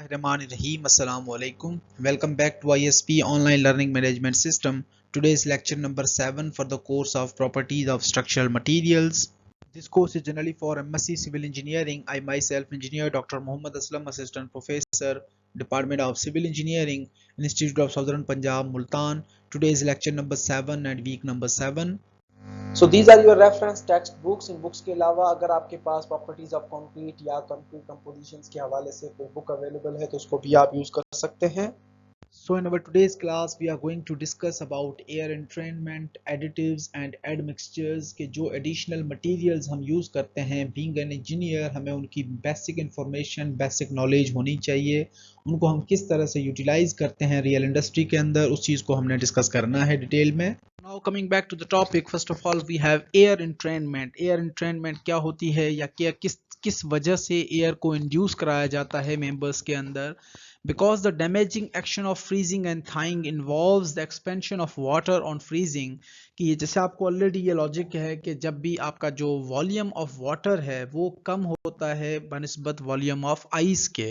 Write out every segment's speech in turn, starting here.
Bismillahirrahmanirrahim. Assalamu alaikum. Welcome back to ISP Online Learning Management System. Today's lecture number 7 for the course of Properties of Structural Materials. This course is generally for MSc Civil Engineering. I myself engineer Dr. Muhammad Aslam, Assistant Professor, Department of Civil Engineering, Institute of Southern Punjab, Multan. Today's lecture number 7 and week number 7. So these are your reference textbooks. In books के अलावा अगर आपके पास properties of concrete या concrete compositions के हवाले से कोई book available है तो उसको भी आप यूज कर सकते हैं. So in our today's class we are going to discuss about air entrainment, additives and admixtures के जो additional materials हम use करते हैं. Being an engineer हमें उनकी basic information, basic knowledge होनी चाहिए. उनको हम किस तरह से utilize करते हैं real industry के अंदर, उस चीज़ को हमने discuss करना है डिटेल में. Now coming back to the topic, first of all we have air entrainment. Air entrainment क्या होती है या क्या किस वजह से air को induce कराया जाता है members के अंदर. Because the damaging action of freezing and thawing involves the expansion of water on freezing, कि ये जैसे आपको ऑलरेडी ये लॉजिक है कि जब भी आपका जो वॉल्यूम ऑफ वाटर है वो कम होता है बनिस्बत वॉल्यूम ऑफ आइस के,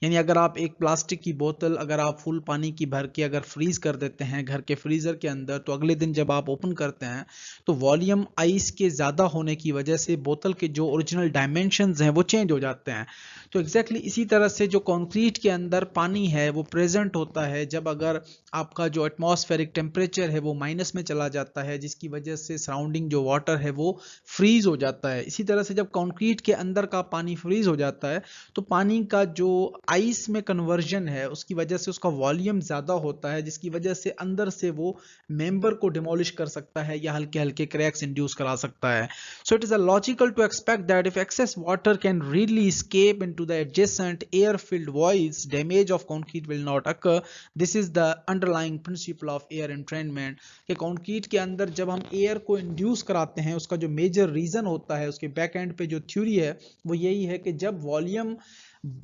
यानी अगर आप एक प्लास्टिक की बोतल अगर आप फुल पानी की भर के अगर फ्रीज कर देते हैं घर के फ्रीजर के अंदर, तो अगले दिन जब आप ओपन करते हैं तो वॉल्यूम आइस के ज़्यादा होने की वजह से बोतल के जो ओरिजिनल डायमेंशंस हैं वो चेंज हो जाते हैं. तो एग्जैक्टली इसी तरह से जो कंक्रीट के अंदर पानी है वो प्रेजेंट होता है जब अगर आपका जो एटमॉस्फेरिक टेम्परेचर है वो माइनस में चला जाता है, जिसकी वजह से सराउंडिंग जो वाटर है वो फ्रीज हो जाता है. इसी तरह से जब कंक्रीट के अंदर का पानी फ्रीज हो जाता है तो पानी का जो आइस में कन्वर्जन है उसकी वजह से उसका वॉल्यूम ज़्यादा होता है, जिसकी वजह से अंदर से वो मेंबर को डिमोलिश कर सकता है या हल्के हल्के क्रैक्स इंड्यूस करा सकता है. So it is a logical to expect that if excess water can readily escape into the adjacent air-filled voids, damage of concrete will not occur. This is the underlying principle of air entrainment. कि concrete के अंदर जब हम air को induce कराते हैं उसका जो मेजर रीजन होता है, उसके बैक एंड पे जो थ्योरी है वो यही है कि जब वॉल्यूम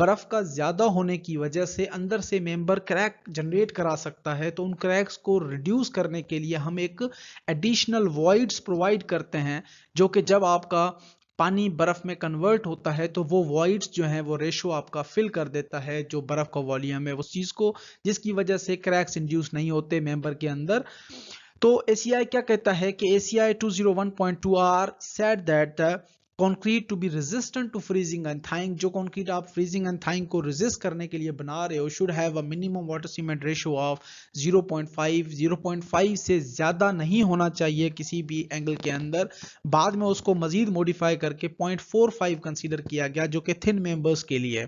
बर्फ का ज्यादा होने की वजह से अंदर से मेंबर क्रैक जनरेट करा सकता है, तो उन क्रैक्स को रिड्यूस करने के लिए हम एक एडिशनल वॉइड्स प्रोवाइड करते हैं, जो कि जब आपका पानी बर्फ में कन्वर्ट होता है तो वो वॉइड्स जो हैं वो रेशो आपका फिल कर देता है जो बर्फ का वॉल्यूम है उस चीज को, जिसकी वजह से क्रैक्स इंड्यूस नहीं होते मेंबर के अंदर. तो ACI क्या कहता है कि ACI 201.2R said that the concrete to be resistant to freezing and thawing, जो कंक्रीट आप freezing and thawing को resist करने के लिए बना रहे हो should have a minimum water cement ratio of 0.5. 0.5 से ज़्यादा नहीं होना चाहिए किसी भी एंगल के अंदर. बाद में उसको मजीद मॉडिफाई करके 0.45 कंसीडर किया गया जो कि थिन मेंबर्स के लिए.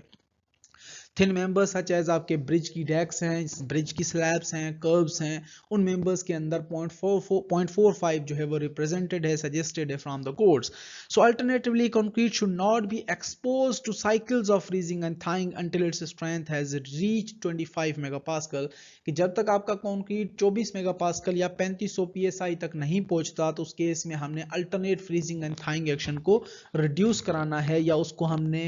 थिन मेंबर्स सच एज आपके ब्रिज की डेक्स हैं, ब्रिज की स्लैब्स हैं, कर्व्स हैं, उन मेंबर्स के अंदर 0.45 जो है वो रिप्रेजेंटेड है, सजेस्टेड है from the codes. So alternatively concrete should not be expose to cycles of freezing and thawing until its strength has reach 25 megapascal, कि जब तक आपका कंक्रीट 24 मेगापास्कल या 3500 psi तक नहीं पहुंचता तो उस केस में हमने alternate freezing and thawing action को रिड्यूस कराना है, या उसको हमने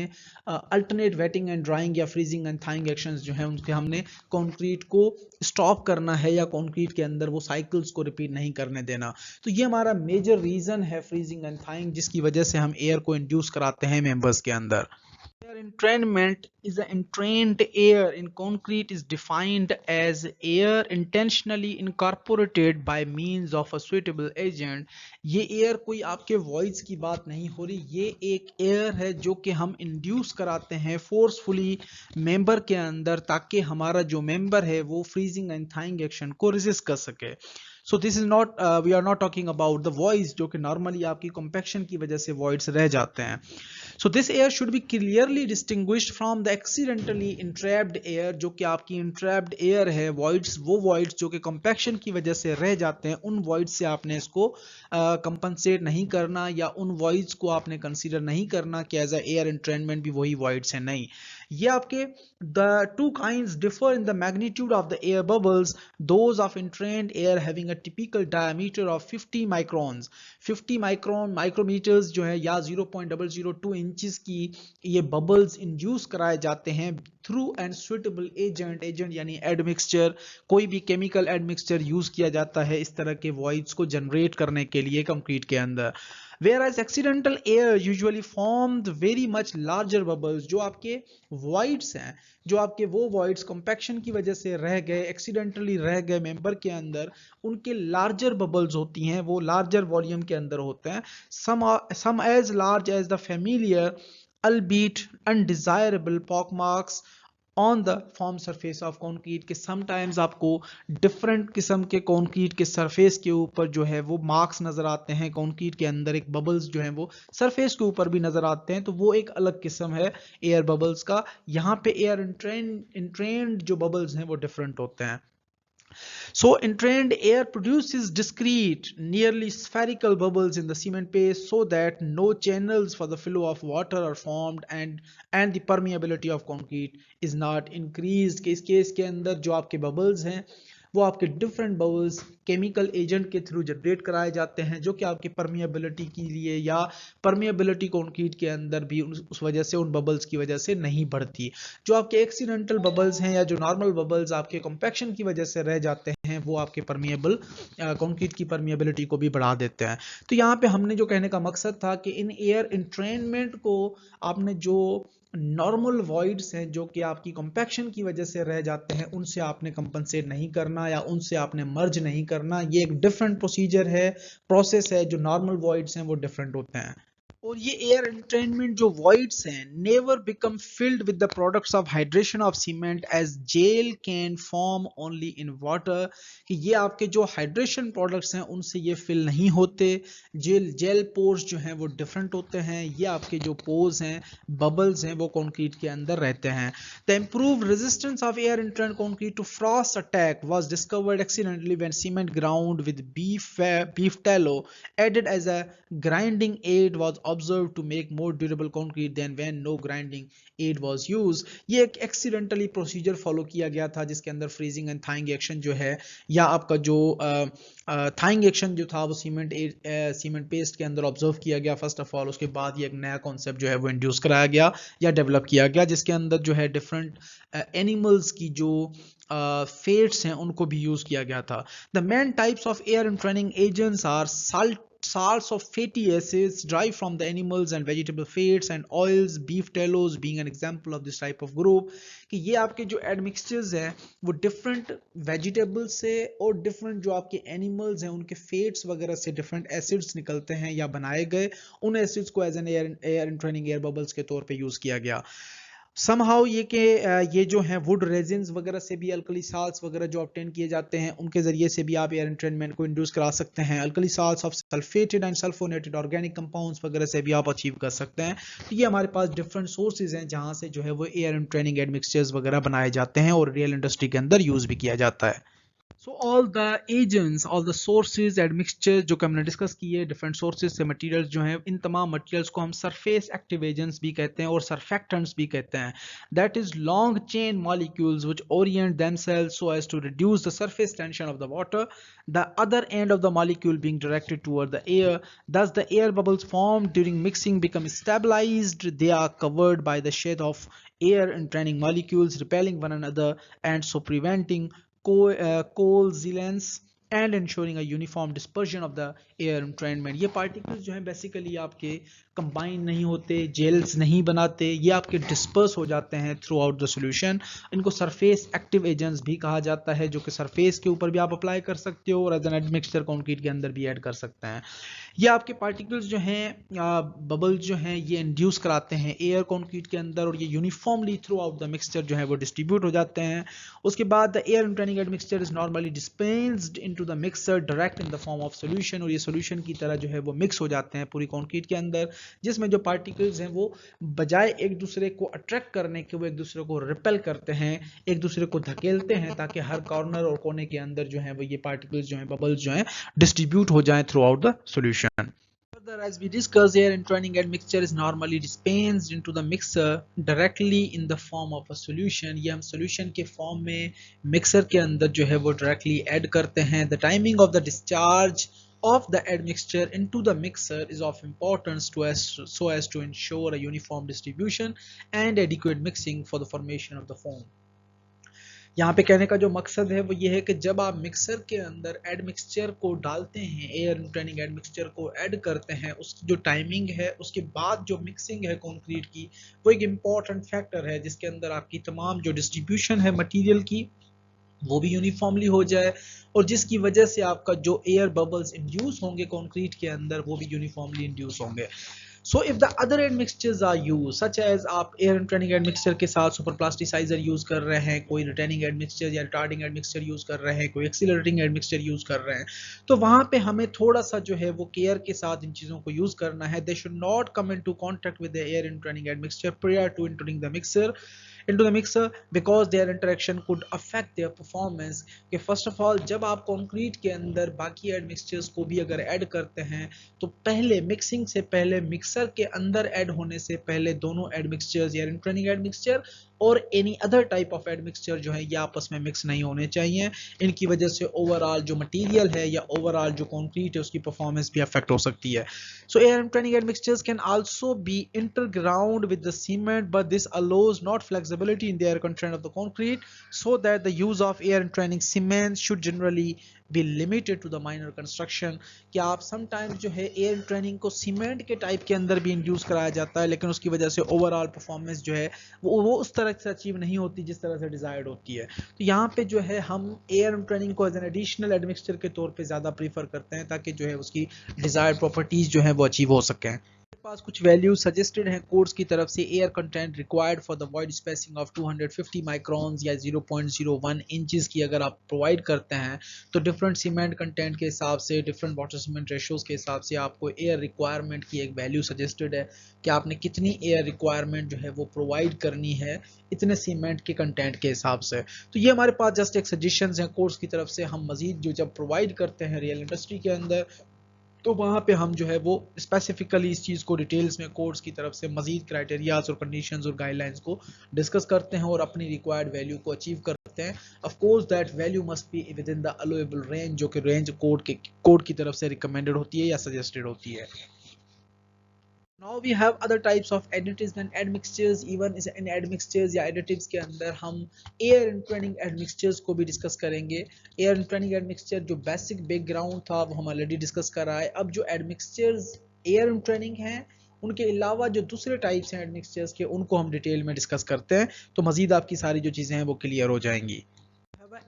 अल्टरनेट वेटिंग एंड ड्राइंग या फ्रीजिंग एंड थाइंग एक्शंस जो हैं उनके हमने कंक्रीट को स्टॉप करना है या कंक्रीट के अंदर वो साइकिल्स को रिपीट नहीं करने देना. तो ये हमारा मेजर रीजन है फ्रीजिंग एंड थाइंग, जिसकी वजह से हम एयर को इंड्यूस कराते हैं मेंबर्स के अंदर. Air entrainment is an entrained air in concrete is defined as air intentionally incorporated by means of a suitable agent. ये एयर कोई आपके वॉइस की बात नहीं हो रही, ये एक एयर है जो कि हम इंड्यूस कराते हैं फोर्सफुली मेंबर के अंदर ताकि हमारा जो मेंबर है वो फ्रीजिंग एंड थाइंग एक्शन को रेजिस्ट कर सके. So this is not, we are not talking about the voids जो कि नॉर्मली आपकी कंपैक्शन की वजह से वॉइड्स रह जाते हैं. So this air should be clearly distinguished from the accidentally entrapped air, जो कि आपकी इंट्रैप्ड एयर है, वॉइड्स, वो वॉइड्स जो कि कंपैक्शन की वजह से रह जाते हैं, उन वॉइड्स से आपने इसको कंपनसेट नहीं करना या उन वॉइड्स को आपने कंसीडर नहीं करना कि एज अ एयर एंट्रेनमेंट भी वही वॉइड्स है. नहीं, ये आपके the two kinds differ in the magnitude of the air bubbles. Those of entrained air having a typical diameter of 50 microns, 50 micrometers जो है या 0.002 इंचेस की ये बबल्स इंड्यूस कराए जाते हैं थ्रू एंड सुइटेबल एजेंट यानी एडमिक्सचर, कोई भी केमिकल एडमिक्सचर यूज किया जाता है इस तरह के वॉइड्स को जनरेट करने के लिए कंक्रीट के अंदर. whereas accidental air usually formed very much larger bubbles। जो आपके voids हैं, जो आपके वो voids compaction की वजह से रह गए, accidentally रह गए मेंबर के अंदर, उनके larger bubbles होती हैं, वो larger volume के अंदर होते हैं। some as large as the familiar albeit undesirable pockmarks on the form surface of concrete के समटाइम्स आपको डिफरेंट किस्म के कॉन्क्रीट के सरफेस के ऊपर जो है वो मार्क्स नजर आते हैं, कॉन्क्रीट के अंदर एक बबल्स जो हैं वो सरफेस के ऊपर भी नजर आते हैं, तो वो एक अलग किस्म है एयर बबल्स का। यहाँ पे एयर इंट्रेंड जो बबल्स हैं वो डिफरेंट होते हैं। So entrained air produces discrete, nearly spherical bubbles in the cement paste so that no channels for the flow of water are formed and the permeability of concrete is not increased। कि इस case के अंदर जो आपके bubbles हैं वो आपके different bubbles chemical agent के थ्रू जनरेट कराए जाते हैं, जो कि आपकी परमिएबिलिटी के लिए या परमिएबिलिटी कॉन्क्रीट के अंदर भी उस वजह से, उन बबल्स की वजह से नहीं बढ़ती। जो आपके एक्सीडेंटल बबल्स हैं या जो नॉर्मल बबल्स आपके कॉम्पैक्शन की वजह से रह जाते हैं, वो आपके परमिएबल कॉन्क्रीट की परमिएबिलिटी को भी बढ़ा देते हैं। तो यहाँ पे हमने जो कहने का मकसद था कि इन एयर इंट्रेनमेंट को आपने जो नॉर्मल वॉइड्स हैं जो कि आपकी कॉम्पैक्शन की वजह से रह जाते हैं, उनसे आपने कंपनसेट नहीं करना या उनसे आपने मर्ज नहीं करना। ये एक डिफरेंट प्रोसीजर है, प्रोसेस है। जो नॉर्मल वॉइड्स हैं वो डिफरेंट होते हैं। और ये एयर एंट्रेनमेंट जो वॉइड्स हैं never become filled with the products of hydration of cement as gel can form only in water. कि ये आपके जो हाइड्रेशन प्रोडक्ट्स हैं उनसे ये फिल नहीं होते। जेल पोर्स जो हैं वो डिफरेंट होते हैं। ये आपके जो पोर्स हैं, बबल्स हैं, वो कंक्रीट के अंदर रहते हैं। The improve resistance of air entrained concrete to frost attack was discovered accidentally when cement ground with beef tallow added as a grinding aid was observed to make more durable concrete than when no grinding aid was used। ये एक accidentally procedure follow किया गया था जिसके अंदर freezing and thawing action जो है, या आपका जो थाइंग एक्शन जो था वो सीमेंट पेस्ट के अंदर ऑब्जर्व किया गया फर्स्ट ऑफ ऑल। उसके बाद ये एक नया कॉन्सेप्ट जो है वो इंड्यूस कराया गया या डेवलप किया गया, जिसके अंदर जो है डिफरेंट एनिमल्स की जो फेट्स हैं उनको भी यूज किया गया था। The main types of air entraining agents are salts of fatty acids derived from the animals and vegetable fats and oils, beef tallows being an example of this type of group। कि ये आपके जो admixtures हैं वो different vegetables से और different जो आपके एनिमल्स हैं उनके फेट्स वगैरह से डिफरेंट एसिड्स निकलते हैं या बनाए गए। उन एसिड्स को as an air entraining air bubbles के तौर पे यूज किया गया। समहाउ ये जो हैं वुड रेजिन्स वगैरह से भी, अल्कली साल्ट्स वगैरह जो ऑब्टेन किए जाते हैं उनके जरिए से भी आप एयर एंट्रेनमेंट को इंड्यूस करा सकते हैं। Alkali salts of sulphated and sulphonated organic compounds वगैरह से भी आप अचीव कर सकते हैं। तो ये हमारे पास डिफरेंट सोर्सेज हैं जहां से जो है वो एयर एंट्रेनिंग एडमिक्सचर्स वगैरह बनाए जाते हैं और रियल इंडस्ट्री के अंदर यूज भी किया जाता है। So all the agents, all the sources admixture जो कि हमने डिस्कस किए, डिफरेंट सोर्सेज से मटेरियल्स जो हैं, इन तमाम मटेरियल्स को हम सरफेस एक्टिव एजेंट्स भी कहते हैं और सरफेक्टेंट्स भी कहते हैं। That is long chain molecules which orient themselves so as to reduce the surface tension of the water, the other end of the molecule being directed toward the air। Thus the air bubbles formed during mixing become stabilized, they are covered by the shed of air entraining molecules repelling one another and so preventing coalescence and ensuring a uniform dispersion of the air entrainment। ये particles जो हैं basically आपके combine नहीं होते, gels नहीं बनाते, ये आपके डिस्पर्स हो जाते हैं थ्रू आउट द सोल्यूशन। इनको सरफेस एक्टिव एजेंट्स भी कहा जाता है, जो कि सरफेस के ऊपर भी आप अप्लाई कर सकते हो और एज एन एडमिक्सचर कंक्रीट के अंदर भी ऐड कर सकते हैं। ये आपके पार्टिकल्स जो हैं, बबल्स जो हैं, ये इंड्यूस कराते हैं एयर कंक्रीट के अंदर और ये uniformly through out the mixture जो है वो डिस्ट्रीब्यूट हो जाते हैं। उसके बाद the air entraining admixture is normally dispensed into the mixer direct in the form of solution, और ये सोल्यूशन की तरह जो है वो मिक्स हो जाते हैं पूरी कंक्रीट के अंदर, जिसमें जो पार्टिकल्स हैं वो बजाय एक दूसरे को अट्रैक्ट करने के वो एक दूसरे को रिपेल करते हैं, एक दूसरे को धकेलते हैं, ताकि हर कॉर्नर और कोने के अंदर जो है वो ये पार्टिकल्स जो हैं, बबल्स जो हैं, डिस्ट्रीब्यूट हो जाएं through out the solution. Further, as we discussed, air entraining admixture is normally dispensed into the mixer directly in the form of a solution। ये हम solution के form में mixer के अंदर जो है वो directly add करते हैं। The timing of the discharge of the admixture into the mixer is of importance so as to ensure a uniform distribution and adequate mixing for the formation of the foam। यहाँ पे कहने का जो मकसद है वो ये है कि जब आप मिक्सर के अंदर एड मिक्सचर को डालते हैं, एयर ट्रेनिंग एड मिक्सचर को ऐड करते हैं, उसकी जो टाइमिंग है उसके बाद जो मिक्सिंग है कंक्रीट की, वो एक इम्पॉर्टेंट फैक्टर है जिसके अंदर आपकी तमाम जो डिस्ट्रीब्यूशन है मटेरियल की वो भी यूनिफॉर्मली हो जाए, और जिसकी वजह से आपका जो एयर बबल्स इंड्यूस होंगे कंक्रीट के अंदर वो भी यूनिफॉर्मली इंड्यूस होंगे। So if the other admixtures are used, such as आप air entraining admixture के साथ super plasticizer यूज कर रहे हैं, कोई retaining admixture या retarding admixture यूज कर रहे हैं, कोई accelerating admixture यूज कर रहे हैं, तो वहां पे हमें थोड़ा सा जो है वो केयर के साथ इन चीजों को यूज करना है। They should not come into contact with the air entraining admixture prior to entering the mixer into the mixer because their interaction could affect their performance। कि फर्स्ट ऑफ ऑल जब आप concrete के अंदर बाकी admixtures को भी अगर add करते हैं तो पहले मिक्सिंग से पहले, मिक्सर के अंदर ऐड होने से पहले दोनों एडमिक्सचर्स या इंट्रेनिंग एडमिक्सचर और any other type of admixture जो है ये आपस में मिक्स नहीं होने चाहिए। इनकी वजह से ओवरऑल जो मटेरियल है या ओवरऑल जो कंक्रीट है उसकी परफॉर्मेंस भी अफेक्ट हो सकती है। So air entraining admixtures can also be interground with the cement, but this allows not flexibility in the air content of the concrete, so that the use of air entraining cement should generally be limited to the minor construction। कि आप sometimes जो है air training को cement के type के अंदर भी induce कराया जाता है, लेकिन उसकी वजह से ओवरऑल परफॉर्मेंस जो है वो उस तरह से अचीव नहीं होती जिस तरह से डिजायर्ड होती है। तो यहाँ पे जो है हम एयर ट्रेनिंग को एज एन एडिशनल एडमिक्सचर के तौर पे ज़्यादा प्रीफर करते हैं ताकि जो है उसकी डिजायर्ड प्रॉपर्टीज जो है वो अचीव हो सकें। पास कुछ वैल्यूज सजेस्टेड हैं कोर्स की तरफ से। Air content required for the void spacing of 250 microns या 0.01 इंचेस की अगर आप प्रोवाइड करते हैं तो डिफरेंट सीमेंट कंटेंट के हिसाब से, डिफरेंट वाटर सीमेंट रेशोज के हिसाब से आपको एयर रिक्वायरमेंट की एक वैल्यू सजेस्टेड है कि आपने कितनी एयर रिक्वायरमेंट जो है वो प्रोवाइड करनी है इतने सीमेंट के कंटेंट के हिसाब से। तो ये हमारे पास जस्ट एक सजेशंस हैं कोर्स की तरफ से। हम मजीद जो जब प्रोवाइड करते हैं रियल इंडस्ट्री के अंदर तो वहाँ पे हम जो है वो स्पेसिफिकली इस चीज़ को डिटेल्स में कोर्स की तरफ से मजीद क्राइटेरियाज और कंडीशंस और गाइडलाइंस को डिस्कस करते हैं और अपनी रिक्वायर्ड वैल्यू को अचीव करते हैं। Of course that value must be within the allowable range, जो कि रेंज कोड की तरफ से रिकमेंडेड होती है या सजेस्टेड होती है। Now we have other types of additives and admixtures। even in admixtures या additives के अंदर हम air entraining admixtures को भी डिस्कस करेंगे। air entraining admixture जो बेसिक बैकग्राउंड था वो हम ऑलरेडी डिस्कस कर रहा है। अब जो admixtures air entraining हैं उनके अलावा जो दूसरे टाइप्स हैं admixtures के उनको हम डिटेल में डिस्कस करते हैं तो मजीद आपकी सारी जो चीज़ें हैं वो क्लियर हो जाएंगी।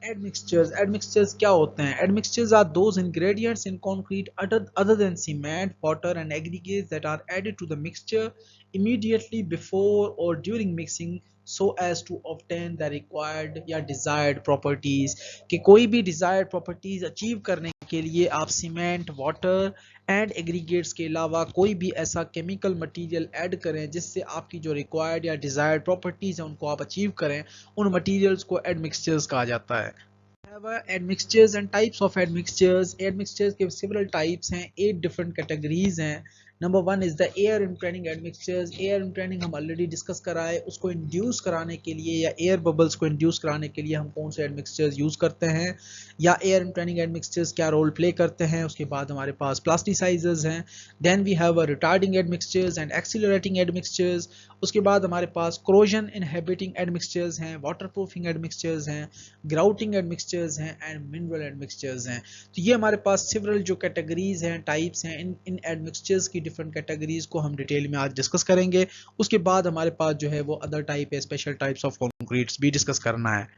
Admixtures, admixtures क्या होते हैं? Admixtures are those ingredients in concrete other than cement, water and aggregates that are added to the mixture immediately before or during mixing so as to obtain the required या desired properties। कि कोई भी desired properties achieve करने के लिए आप cement, water and aggregates के अलावा कोई भी ऐसा केमिकल मटेरियल ऐड करें जिससे आपकी जो रिक्वायर्ड या डिजायर्ड प्रॉपर्टीज हैं उनको आप अचीव करें, उन मटेरियल्स को एडमिक्सचर्स कहा जाता है। Admixtures and types of admixtures। admixtures के several types हैं, 8 different categories हैं। Number 1 is the air entraining admixtures. Air entraining हम ऑलरेडी डिस्कस कराए, उसको इंड्यूस कराने के लिए या एयर बबल्स को इंड्यूस कराने के लिए हम कौन से एडमिक्सचर्स यूज करते हैं या एयर इंट्रेनिंग एडमिक्सचर्स क्या रोल प्ले करते हैं। उसके बाद हमारे पास प्लास्टिसाइजर्स हैं। Then we have a retarding admixtures and accelerating admixtures. उसके बाद हमारे पास क्रोजन इनहिबिटिंग एडमिक्सचर्स हैं, वाटर प्रूफिंग एडमिक्सचर्स हैं, ग्राउटिंग एडमिक्सचर्स हैं एंड मिनरल एडमिक्सचर्स हैं। तो ये हमारे पास सिवरल जो कैटेगरीज हैं, टाइप्स हैं, इन एडमिक्सचर्स की डिफरेंट कैटेगरीज को हम डिटेल में आज डिस्कस करेंगे। उसके बाद हमारे पास जो है वो अदर टाइप है, स्पेशल टाइप्स ऑफ कंक्रीट्स भी डिस्कस करना है।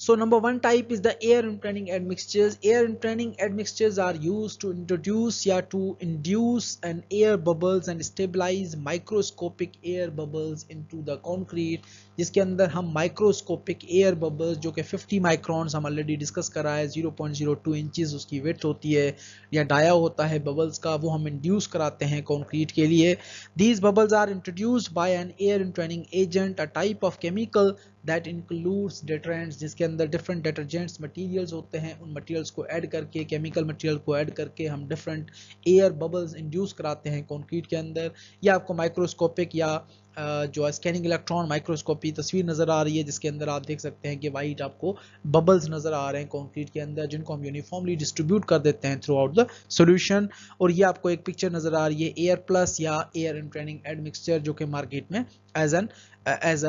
So number 1 type is the air entraining admixtures। Air entraining admixtures are used to introduce या to induce an air bubbles and stabilize microscopic air bubbles into the concrete। जिसके अंदर हम microscopic air bubbles जो कि 50 microns हम already discuss करा है, 0.02 inches उसकी विड्थ होती है या डाया होता है बबल्स का, वो हम इंड्यूस कराते हैं कंक्रीट के लिए। These bubbles are introduced by an air entraining agent, a type of chemical that includes deterrents। जिसके अंदर डिफरेंट डिटर्जेंट्स मटेरियल्स होते हैं, उन मटेरियल्स को ऐड करके, केमिकल मटेरियल को ऐड करके हम डिफरेंट एयर बबल्स इंड्यूस कराते हैं कंक्रीट के अंदर। या आपको माइक्रोस्कोपिक या जो स्कैनिंग इलेक्ट्रॉन माइक्रोस्कोपी तस्वीर नज़र आ रही है जिसके अंदर आप देख सकते हैं कि वाइट आपको बबल्स नज़र आ रहे हैं कंक्रीट के अंदर, जिनको हम यूनिफॉर्मली डिस्ट्रीब्यूट कर देते हैं थ्रू आउट द सॉल्यूशन। और ये आपको एक पिक्चर नज़र आ रही है एयर प्लस या एयर एंट्रेनिंग एडमिक्सचर जो कि मार्केट में as an as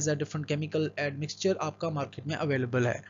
a different chemical admixture आपका मार्केट में अवेलेबल है।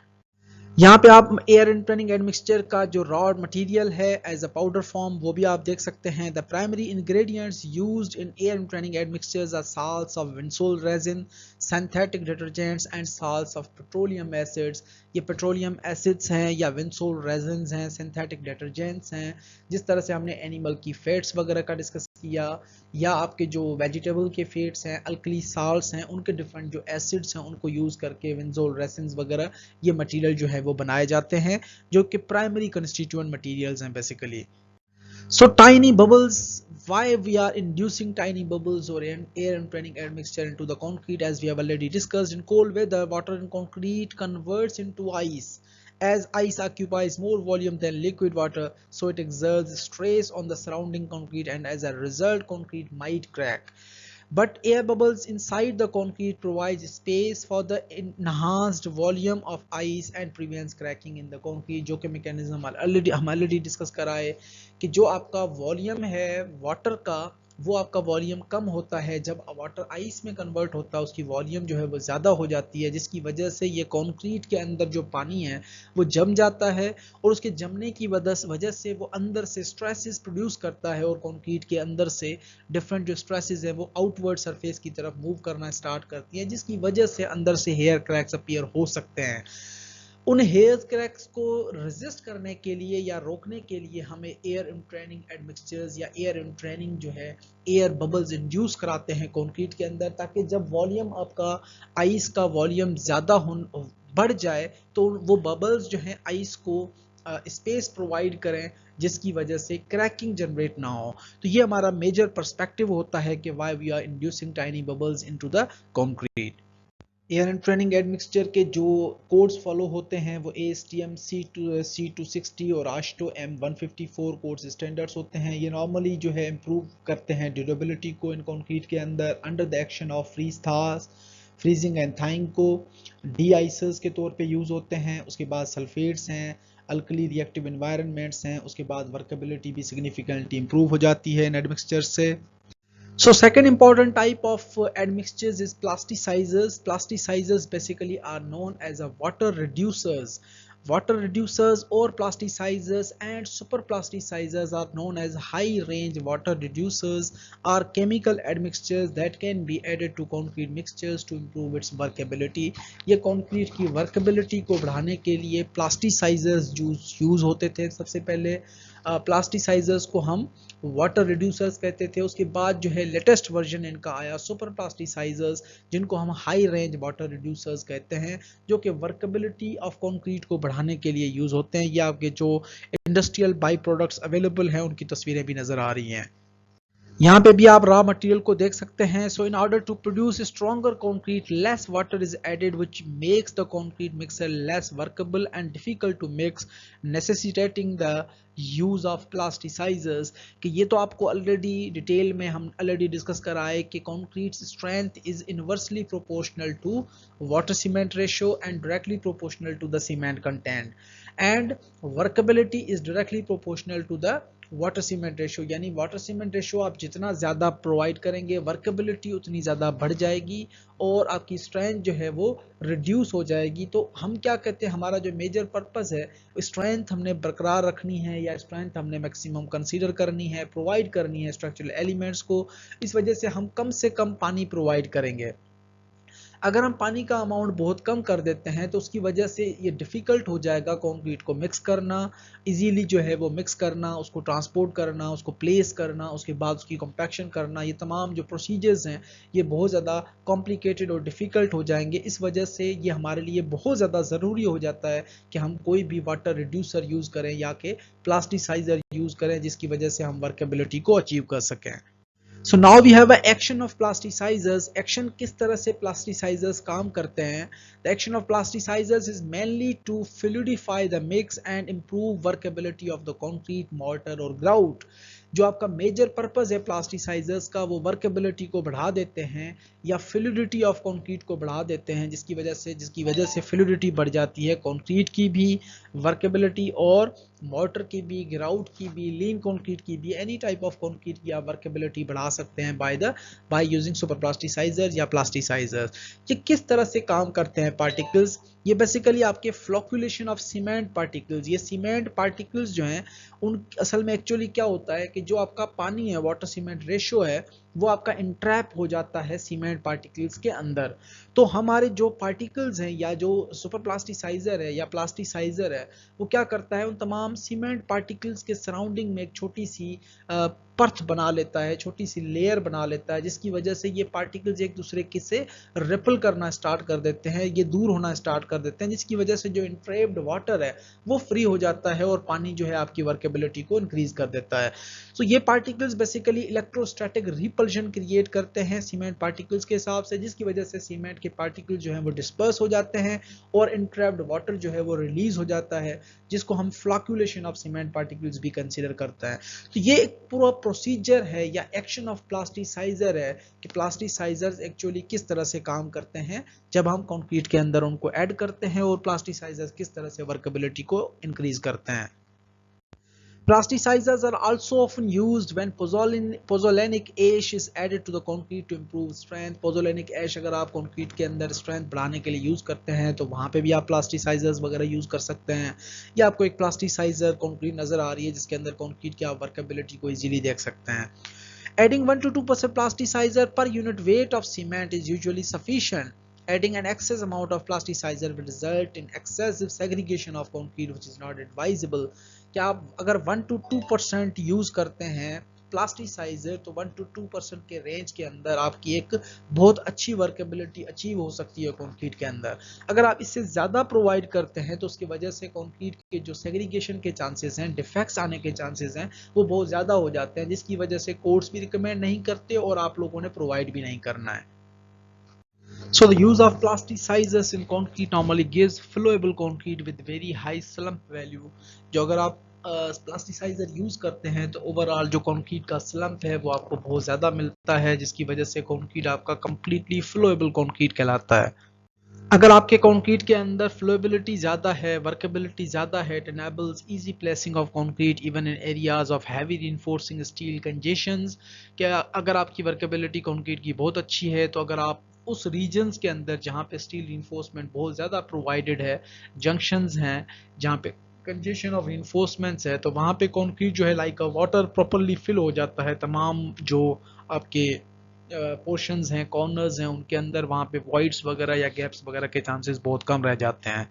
यहाँ पे आप एयर एंट्रेनिंग एडमिक्सचर का जो रॉ मटेरियल है एज अ पाउडर फॉर्म वो भी आप देख सकते हैं। The primary ingredients used in air entraining admixtures are salts of vinsol resin, synthetic detergents and salts of petroleum acids. ये पेट्रोलियम एसिड्स हैं या विंसोल रेजिन्स हैं, सिंथेटिक डिटर्जेंट्स हैं। जिस तरह से हमने एनिमल की फैट्स वगैरह का डिस्कस किया, या आपके जो वेजिटेबल के फैट्स हैं, अल्कली साल्ट्स हैं, उनके डिफरेंट जो एसिड्स हैं उनको यूज़ करके विंसोल रेजिन्स वगैरह ये मटेरियल जो है वो बनाए जाते हैं, जो कि प्राइमरी कंस्टिट्यूएंट मटेरियल्स हैं basically. So tiny bubbles, why we are inducing tiny bubbles or air entraining admixture into the concrete, as we have already discussed. In cold weather, water in concrete converts into ice. As ice occupies more volume than liquid water, so it exerts stress on the surrounding concrete, and as a result concrete might crack. But air bubbles inside the concrete provides space for the enhanced volume of ice and prevents cracking in the concrete, जो कि mechanism हम already discuss करा है कि जो आपका volume है water का, वो आपका वॉल्यूम कम होता है जब वाटर आइस में कन्वर्ट होता है, उसकी वॉल्यूम जो है वो ज़्यादा हो जाती है, जिसकी वजह से ये कंक्रीट के अंदर जो पानी है वो जम जाता है, और उसके जमने की वजह से वो अंदर से स्ट्रेसेस प्रोड्यूस करता है, और कंक्रीट के अंदर से डिफरेंट जो स्ट्रेसेस है वो आउटवर्ड सरफेस की तरफ मूव करना स्टार्ट करती है, जिसकी वजह से अंदर से हेयर क्रैक्स अपीयर हो सकते हैं। उन हेयर क्रैक्स को रेजिस्ट करने के लिए या रोकने के लिए हमें एयर एंट्रेनिंग एडमिक्सचर्स या एयर एंट्रेनिंग जो है एयर बबल्स इंड्यूस कराते हैं कंक्रीट के अंदर, ताकि जब वॉल्यूम आपका आइस का वॉल्यूम ज़्यादा बढ़ जाए तो वो बबल्स जो हैं आइस को स्पेस प्रोवाइड करें, जिसकी वजह से क्रैकिंग जनरेट ना हो। तो ये हमारा मेजर पर्सपेक्टिव होता है कि why we are inducing tiny bubbles into the concrete. Air entraining admixture के जो कोड्स फॉलो होते हैं वो ASTM C260 और AASHTO M154 कोड्स स्टैंडर्ड्स होते हैं। ये नॉर्मली जो है इम्प्रूव करते हैं ड्यूरेबिलिटी को इन कंक्रीट के अंदर under the action of freezing and thawing को डी आइसर्स के तौर पे यूज़ होते हैं। उसके बाद सल्फेट्स हैं, अल्कली रिएक्टिव एनवायरनमेंट्स हैं, उसके बाद वर्केबिलिटी भी सिग्निफिकेंटली इम्प्रूव हो जाती है इन एडमिक्सचर से। So second important type of admixtures is plasticizers. Plasticizers basically are known as a water reducers. Water reducers or plasticizers and super plasticizers are known as high range water reducers, are chemical admixtures that can be added to concrete mixtures to improve its workability. ये concrete की workability को बढ़ाने के लिए plasticizers use होते थे। सबसे पहले प्लास्टिसाइजर्स को हम वाटर रिड्यूसर्स कहते थे, उसके बाद जो है लेटेस्ट वर्जन इनका आया सुपर प्लास्टिसाइजर्स, जिनको हम हाई रेंज वाटर रिड्यूसर्स कहते हैं, जो कि वर्केबिलिटी ऑफ कंक्रीट को बढ़ाने के लिए यूज़ होते हैं। ये आपके जो इंडस्ट्रियल बाई प्रोडक्ट्स अवेलेबल हैं उनकी तस्वीरें भी नज़र आ रही हैं। यहाँ पे भी आप रॉ मटेरियल को देख सकते हैं। So in order to produce stronger concrete less water is added which makes the concrete mixer less workable and difficult to mix, necessitating the use of plasticizers. कि ये तो आपको ऑलरेडी डिटेल में हम ऑलरेडी डिस्कस कराए कि concrete strength is inversely proportional to water cement ratio and directly proportional to the cement content, and workability is directly proportional to the water cement ratio. यानी water cement ratio आप जितना ज़्यादा provide करेंगे workability उतनी ज़्यादा बढ़ जाएगी और आपकी स्ट्रेंथ जो है वो रिड्यूस हो जाएगी। तो हम क्या कहते हैं, हमारा जो मेजर पर्पस है स्ट्रेंथ हमने बरकरार रखनी है या स्ट्रेंथ हमने मैक्सिमम कंसीडर करनी है, प्रोवाइड करनी है स्ट्रक्चरल एलिमेंट्स को। इस वजह से हम कम से कम पानी प्रोवाइड करेंगे। अगर हम पानी का अमाउंट बहुत कम कर देते हैं तो उसकी वजह से ये डिफ़िकल्ट हो जाएगा कंक्रीट को मिक्स करना, इजीली जो है वो मिक्स करना, उसको ट्रांसपोर्ट करना, उसको प्लेस करना, उसके बाद उसकी कॉम्पैक्शन करना। ये तमाम जो प्रोसीजर्स हैं ये बहुत ज़्यादा कॉम्प्लिकेटेड और डिफ़िकल्ट हो जाएंगे। इस वजह से ये हमारे लिए बहुत ज़्यादा ज़रूरी हो जाता है कि हम कोई भी वाटर रिड्यूसर यूज़ करें या कि प्लास्टिसाइज़र यूज़ करें, जिसकी वजह से हम वर्केबिलिटी को अचीव कर सकें। So now we have a action of plasticizers. Action किस तरह से plasticizers काम करते हैं? The action of plasticizers is mainly to fluidify the mix and improve workability of the concrete, mortar और grout. जो आपका मेजर पर्पस है प्लास्टिसाइजर्स का वो वर्केबिलिटी को बढ़ा देते हैं या फ्लूइडिटी ऑफ कंक्रीट को बढ़ा देते हैं, जिसकी वजह से फ्लूइडिटी बढ़ जाती है कंक्रीट की भी वर्केबिलिटी और मोर्टर की भी, ग्राउट की भी, लीन कंक्रीट की भी, एनी टाइप ऑफ कंक्रीट की आप वर्केबिलिटी बढ़ा सकते हैं बाय यूजिंग सुपर प्लास्टिसाइजर या प्लास्टिसाइजर्स। ये किस तरह से काम करते हैं पार्टिकल्स? ये बेसिकली आपके फ्लोकुलेशन ऑफ सीमेंट पार्टिकल्स, ये सीमेंट पार्टिकल्स जो हैं उन असल में एक्चुअली क्या होता है कि जो आपका पानी है, वाटर सीमेंट रेशियो है, वो आपका इंट्रैप हो जाता है सीमेंट पार्टिकल्स के अंदर। तो हमारे जो पार्टिकल्स हैं या जो सुपर प्लास्टिसाइजर है या प्लास्टिसाइजर है, वो क्या करता है, उन तमाम सीमेंट पार्टिकल्स के सराउंडिंग में एक छोटी सी परत बना लेता है, छोटी सी लेयर बना लेता है, जिसकी वजह से ये पार्टिकल्स एक दूसरे के से रिपल करना स्टार्ट कर देते हैं, ये दूर होना स्टार्ट कर देते हैं, जिसकी वजह से जो इंट्रैप्ड वाटर है वो फ्री हो जाता है और पानी जो है आपकी वर्केबिलिटी को इंक्रीज कर देता है। सो ये particles basically electrostatic repulsion create करते हैं सीमेंट पार्टिकल्स के हिसाब से, जिसकी वजह से सीमेंट के पार्टिकल जो है वो डिस्पर्स हो जाते हैं और इंट्रैप्ड वाटर जो है वो रिलीज हो जाता है, जिसको हम फ्लक्चुएशन ऑफ सीमेंट पार्टिकल्स भी कंसीडर करता है। तो ये एक पूरा प्रोसीजर है या एक्शन ऑफ प्लास्टिसाइजर है कि प्लास्टिसाइजर्स एक्चुअली किस तरह से काम करते हैं जब हम कंक्रीट के अंदर उनको ऐड करते हैं, और प्लास्टिसाइजर्स किस तरह से वर्केबिलिटी को इंक्रीज करते हैं। Plasticizers are also often used when pozzolanic ash is added to the concrete to improve strength. Pozzolanic ash अगर आप concrete के अंदर strength बढ़ाने के लिए use करते हैं तो वहाँ पे भी आप plasticizers वगैरह use कर सकते हैं। या आपको एक plasticizer concrete नज़र आ रही है जिसके अंदर concrete की आप workability को easily देख सकते हैं। Adding 1 to 2% plasticizer per unit weight of cement is usually sufficient. Adding an excess amount of plasticizer will result in excessive segregation of concrete, which is not advisable. क्या आप अगर 1 to 2% use करते हैं plasticiser तो 1 to 2% के range के अंदर आपकी एक बहुत अच्छी वर्केबिलिटी अचीव हो सकती है कंक्रीट के अंदर। अगर आप इससे ज़्यादा प्रोवाइड करते हैं तो उसकी वजह से कंक्रीट के जो सेग्रीगेशन के चांसेस हैं, डिफेक्ट्स आने के चांसेस हैं, वो बहुत ज़्यादा हो जाते हैं, जिसकी वजह से कोर्ट्स भी रिकमेंड नहीं करते और आप लोगों ने प्रोवाइड भी नहीं करना है। So the use of plasticizers in concrete normally gives flowable concrete with very high slump value. जो अगर आप प्लास्टिसाइजर यूज करते हैं तो ओवरऑल जो कंक्रीट का स्लम्प है वो आपको बहुत ज़्यादा मिलता है, जिसकी वजह से कंक्रीट आपका कंप्लीटली फ्लोएबल कंक्रीट कहलाता है। अगर आपके कंक्रीट के अंदर फ्लोएबिलिटी ज़्यादा है, वर्केबिलिटी ज़्यादा है, it enables easy placing of concrete even in areas of heavy reinforcing steel congestions। क्या अगर आपकी वर्केबिलिटी कंक्रीट की बहुत अच्छी है तो अगर आप उस रीजन्स के अंदर जहाँ पे स्टील रिइंफोर्समेंट बहुत ज़्यादा प्रोवाइडेड है, जंक्शंस हैं जहाँ पे कंजेशन ऑफ रिइंफोर्समेंट्स है, तो वहाँ पे कंक्रीट जो है लाइक वाटर प्रॉपरली फिल हो जाता है, तमाम जो आपके पोर्शंस हैं, कॉर्नर्स हैं, उनके अंदर वहाँ पे वॉइड्स वगैरह या गैप्स वगैरह के चांसेस बहुत कम रह जाते हैं।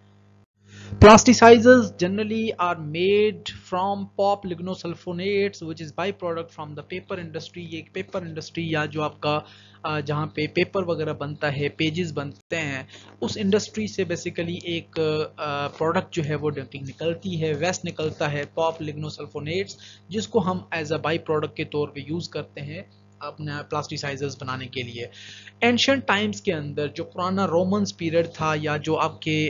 Plasticizers generally are made from pop lignosulfonates which is byproduct from the paper industry। ये एक पेपर इंडस्ट्री या जो आपका जहाँ पे पेपर वगैरह बनता है, पेजेस बनते हैं, उस इंडस्ट्री से बेसिकली एक प्रोडक्ट जो है वो निकलती है, वेस्ट निकलता है पॉप लिग्नोसल्फोनेट्स, जिसको हम एज अ बाई प्रोडक्ट के तौर पे यूज़ करते हैं अपने प्लास्टिसाइजर्स बनाने के लिए। एंशियंट टाइम्स के अंदर जो पुराना रोमन्स पीरियड था या जो आपके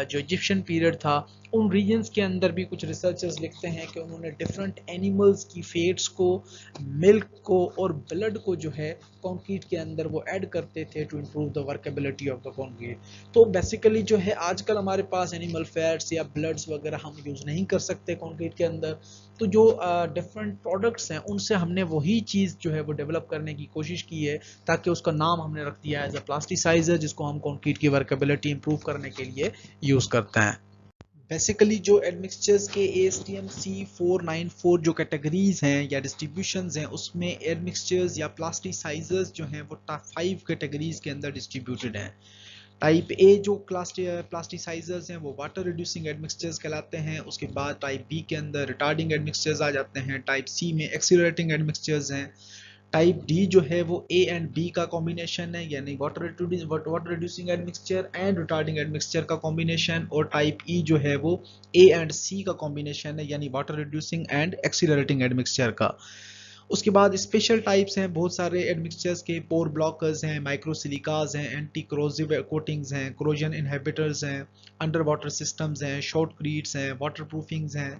जो इजिप्शियन पीरियड था, उन रीजन्स के अंदर भी कुछ रिसर्चर्स लिखते हैं कि उन्होंने डिफरेंट एनिमल्स की फेट्स को, मिल्क को और ब्लड को जो है कंक्रीट के अंदर वो ऐड करते थे to improve the workability of the concrete. तो बेसिकली जो है आजकल हमारे पास एनिमल फैट्स या ब्लड्स वगैरह हम यूज़ नहीं कर सकते कंक्रीट के अंदर, तो जो डिफरेंट प्रोडक्ट्स हैं उनसे हमने वही चीज़ जो है वो डेवलप करने की कोशिश की है, ताकि उसका नाम हमने रख दिया है एज अ प्लास्टिसाइजर, जिसको हम कंक्रीट की वर्केबिलिटी इंप्रूव करने के लिए यूज़ करते हैं। बेसिकली जो एडमिक्सचर्स के ASTM C494 जो कैटेगरीज हैं या डिस्ट्रीब्यूशंस हैं, उसमें एडमिक्सचर्स या प्लास्टिसाइजर्स जो हैं वो टॉप 5 कैटेगरीज के अंदर डिस्ट्रीब्यूटेड हैं। टाइप ए जो प्लास्टिसाइजर्स हैं वो वाटर रिड्यूसिंग एडमिक्सचर्स कहलाते हैं। उसके बाद टाइप बी के अंदर रिटार्डिंग एडमिक्सचर्स आ जाते हैं। टाइप सी में एक्सीलरेटिंग एडमिक्सचर्स हैं। टाइप डी जो है वो ए एंड बी का कॉम्बिनेशन है, यानी water reducing admixture and retarding admixture का कॉम्बिनेशन। और टाइप ई जो है वो ए एंड सी का कॉम्बिनेशन है, यानी water reducing and accelerating admixture का। उसके बाद स्पेशल टाइप्स हैं बहुत सारे एडमिक्सचर्स के, पोर ब्लॉकर्स हैं, माइक्रोसिलिकाज हैं, एंटी क्रोजिव कोटिंग्स हैं, क्रोजन इनहिबिटर्स हैं, अंडर वाटर सिस्टम्स हैं, शॉर्टक्रीट्स हैं, वाटर प्रूफिंग्स हैं।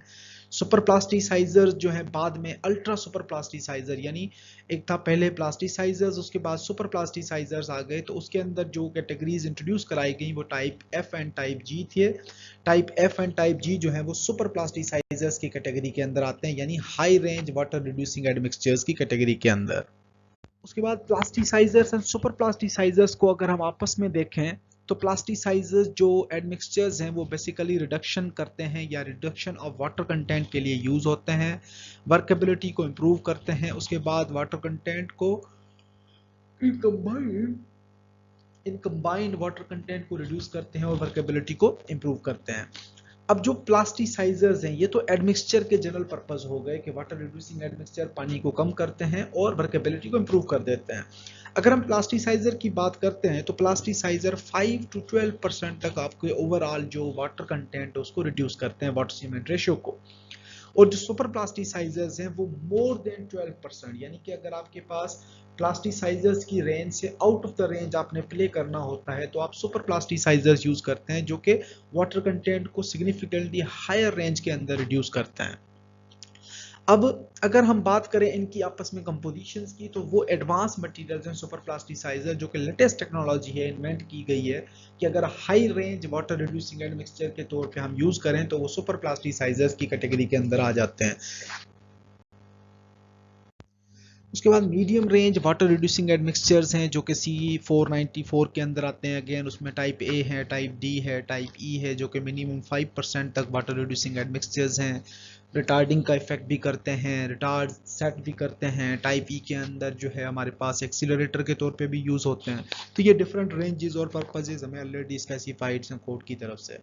सुपर प्लास्टिसाइजर्स जो हैं बाद में अल्ट्रा सुपर प्लास्टिसाइजर, यानी एक था पहले प्लास्टिसाइजर्स, उसके बाद सुपर प्लास्टिसाइजर्स आ गए, तो उसके अंदर जो कैटेगरीज इंट्रोड्यूस कराई गई वो टाइप एफ एंड टाइप जी थे। टाइप एफ एंड टाइप जी जो है वो सुपर प्लास्टिसाइजर की कैटेगरी के अंदर आते हैं, यानी high range water reducing admixtures की कैटेगरी के अंदर। उसके बाद प्लास्टिसाइजर्स एंड सुपर प्लास्टिसाइजर्स को अगर हम आपस में देखें तो प्लास्टिसाइजर्स जो एडमिक्सचर्स हैं वो बेसिकली रिडक्शन करते हैं या रिडक्शन ऑफ वाटर कंटेंट के लिए यूज होते हैं, वर्केबिलिटी को इम्प्रूव करते हैं, उसके बाद वाटर कंटेंट को इन कंबाइंड वाटर कंटेंट को रिड्यूस करते हैं और वर्केबिलिटी को इम्प्रूव करते हैं। अब जो प्लास्टिसाइजर्स हैं ये तो एडमिक्सचर के जनरल पर्पस हो गए कि वाटर रिड्यूसिंग एडमिक्सचर पानी को कम करते हैं और वर्केबिलिटी को इम्प्रूव कर देते हैं। अगर हम प्लास्टिसाइजर की बात करते हैं तो प्लास्टिसाइजर 5 to 12% तक आपके ओवरऑल जो वाटर कंटेंट है उसको रिड्यूस करते हैं, वाटर सीमेंट रेशियो को। और जो सुपर प्लास्टिसाइजर्स हैं वो मोर देन 12%, यानी कि अगर आपके पास प्लास्टिसाइजर्स की रेंज से आउट ऑफ द रेंज आपने प्ले करना होता है तो आप सुपर प्लास्टिसाइजर्स यूज करते हैं जो कि वाटर कंटेंट को सिग्निफिकेंटली हायर रेंज के अंदर रिड्यूस करते हैं। अब अगर हम बात करें इनकी आपस में कंपोजिशंस की तो वो एडवांस मटेरियल्स हैं सुपर प्लास्टिसाइजर, जो कि लेटेस्ट टेक्नोलॉजी है, इन्वेंट की गई है कि अगर high range water reducing admixture के तौर पे हम यूज करें तो वो सुपर प्लास्टिसाइजर्स की कैटेगरी के अंदर आ जाते हैं। उसके बाद medium range water reducing admixtures हैं जो कि C494 के अंदर आते हैं। अगेन उसमें टाइप ए है, टाइप डी है, टाइप ई है, जो कि मिनिमम 5% तक वाटर रिड्यूसिंग एडमिक्सचर्स हैं। रिटार्डिंग का इफेक्ट भी करते हैं, रिटार्ड सेट भी करते हैं। टाइप ई के अंदर जो है हमारे पास एक्सीलरेटर के तौर पे भी यूज़ होते हैं। तो ये डिफरेंट रेंजेस और पर्पजेज हमें ऑलरेडी स्पेसिफाइड हैं कोड की तरफ से।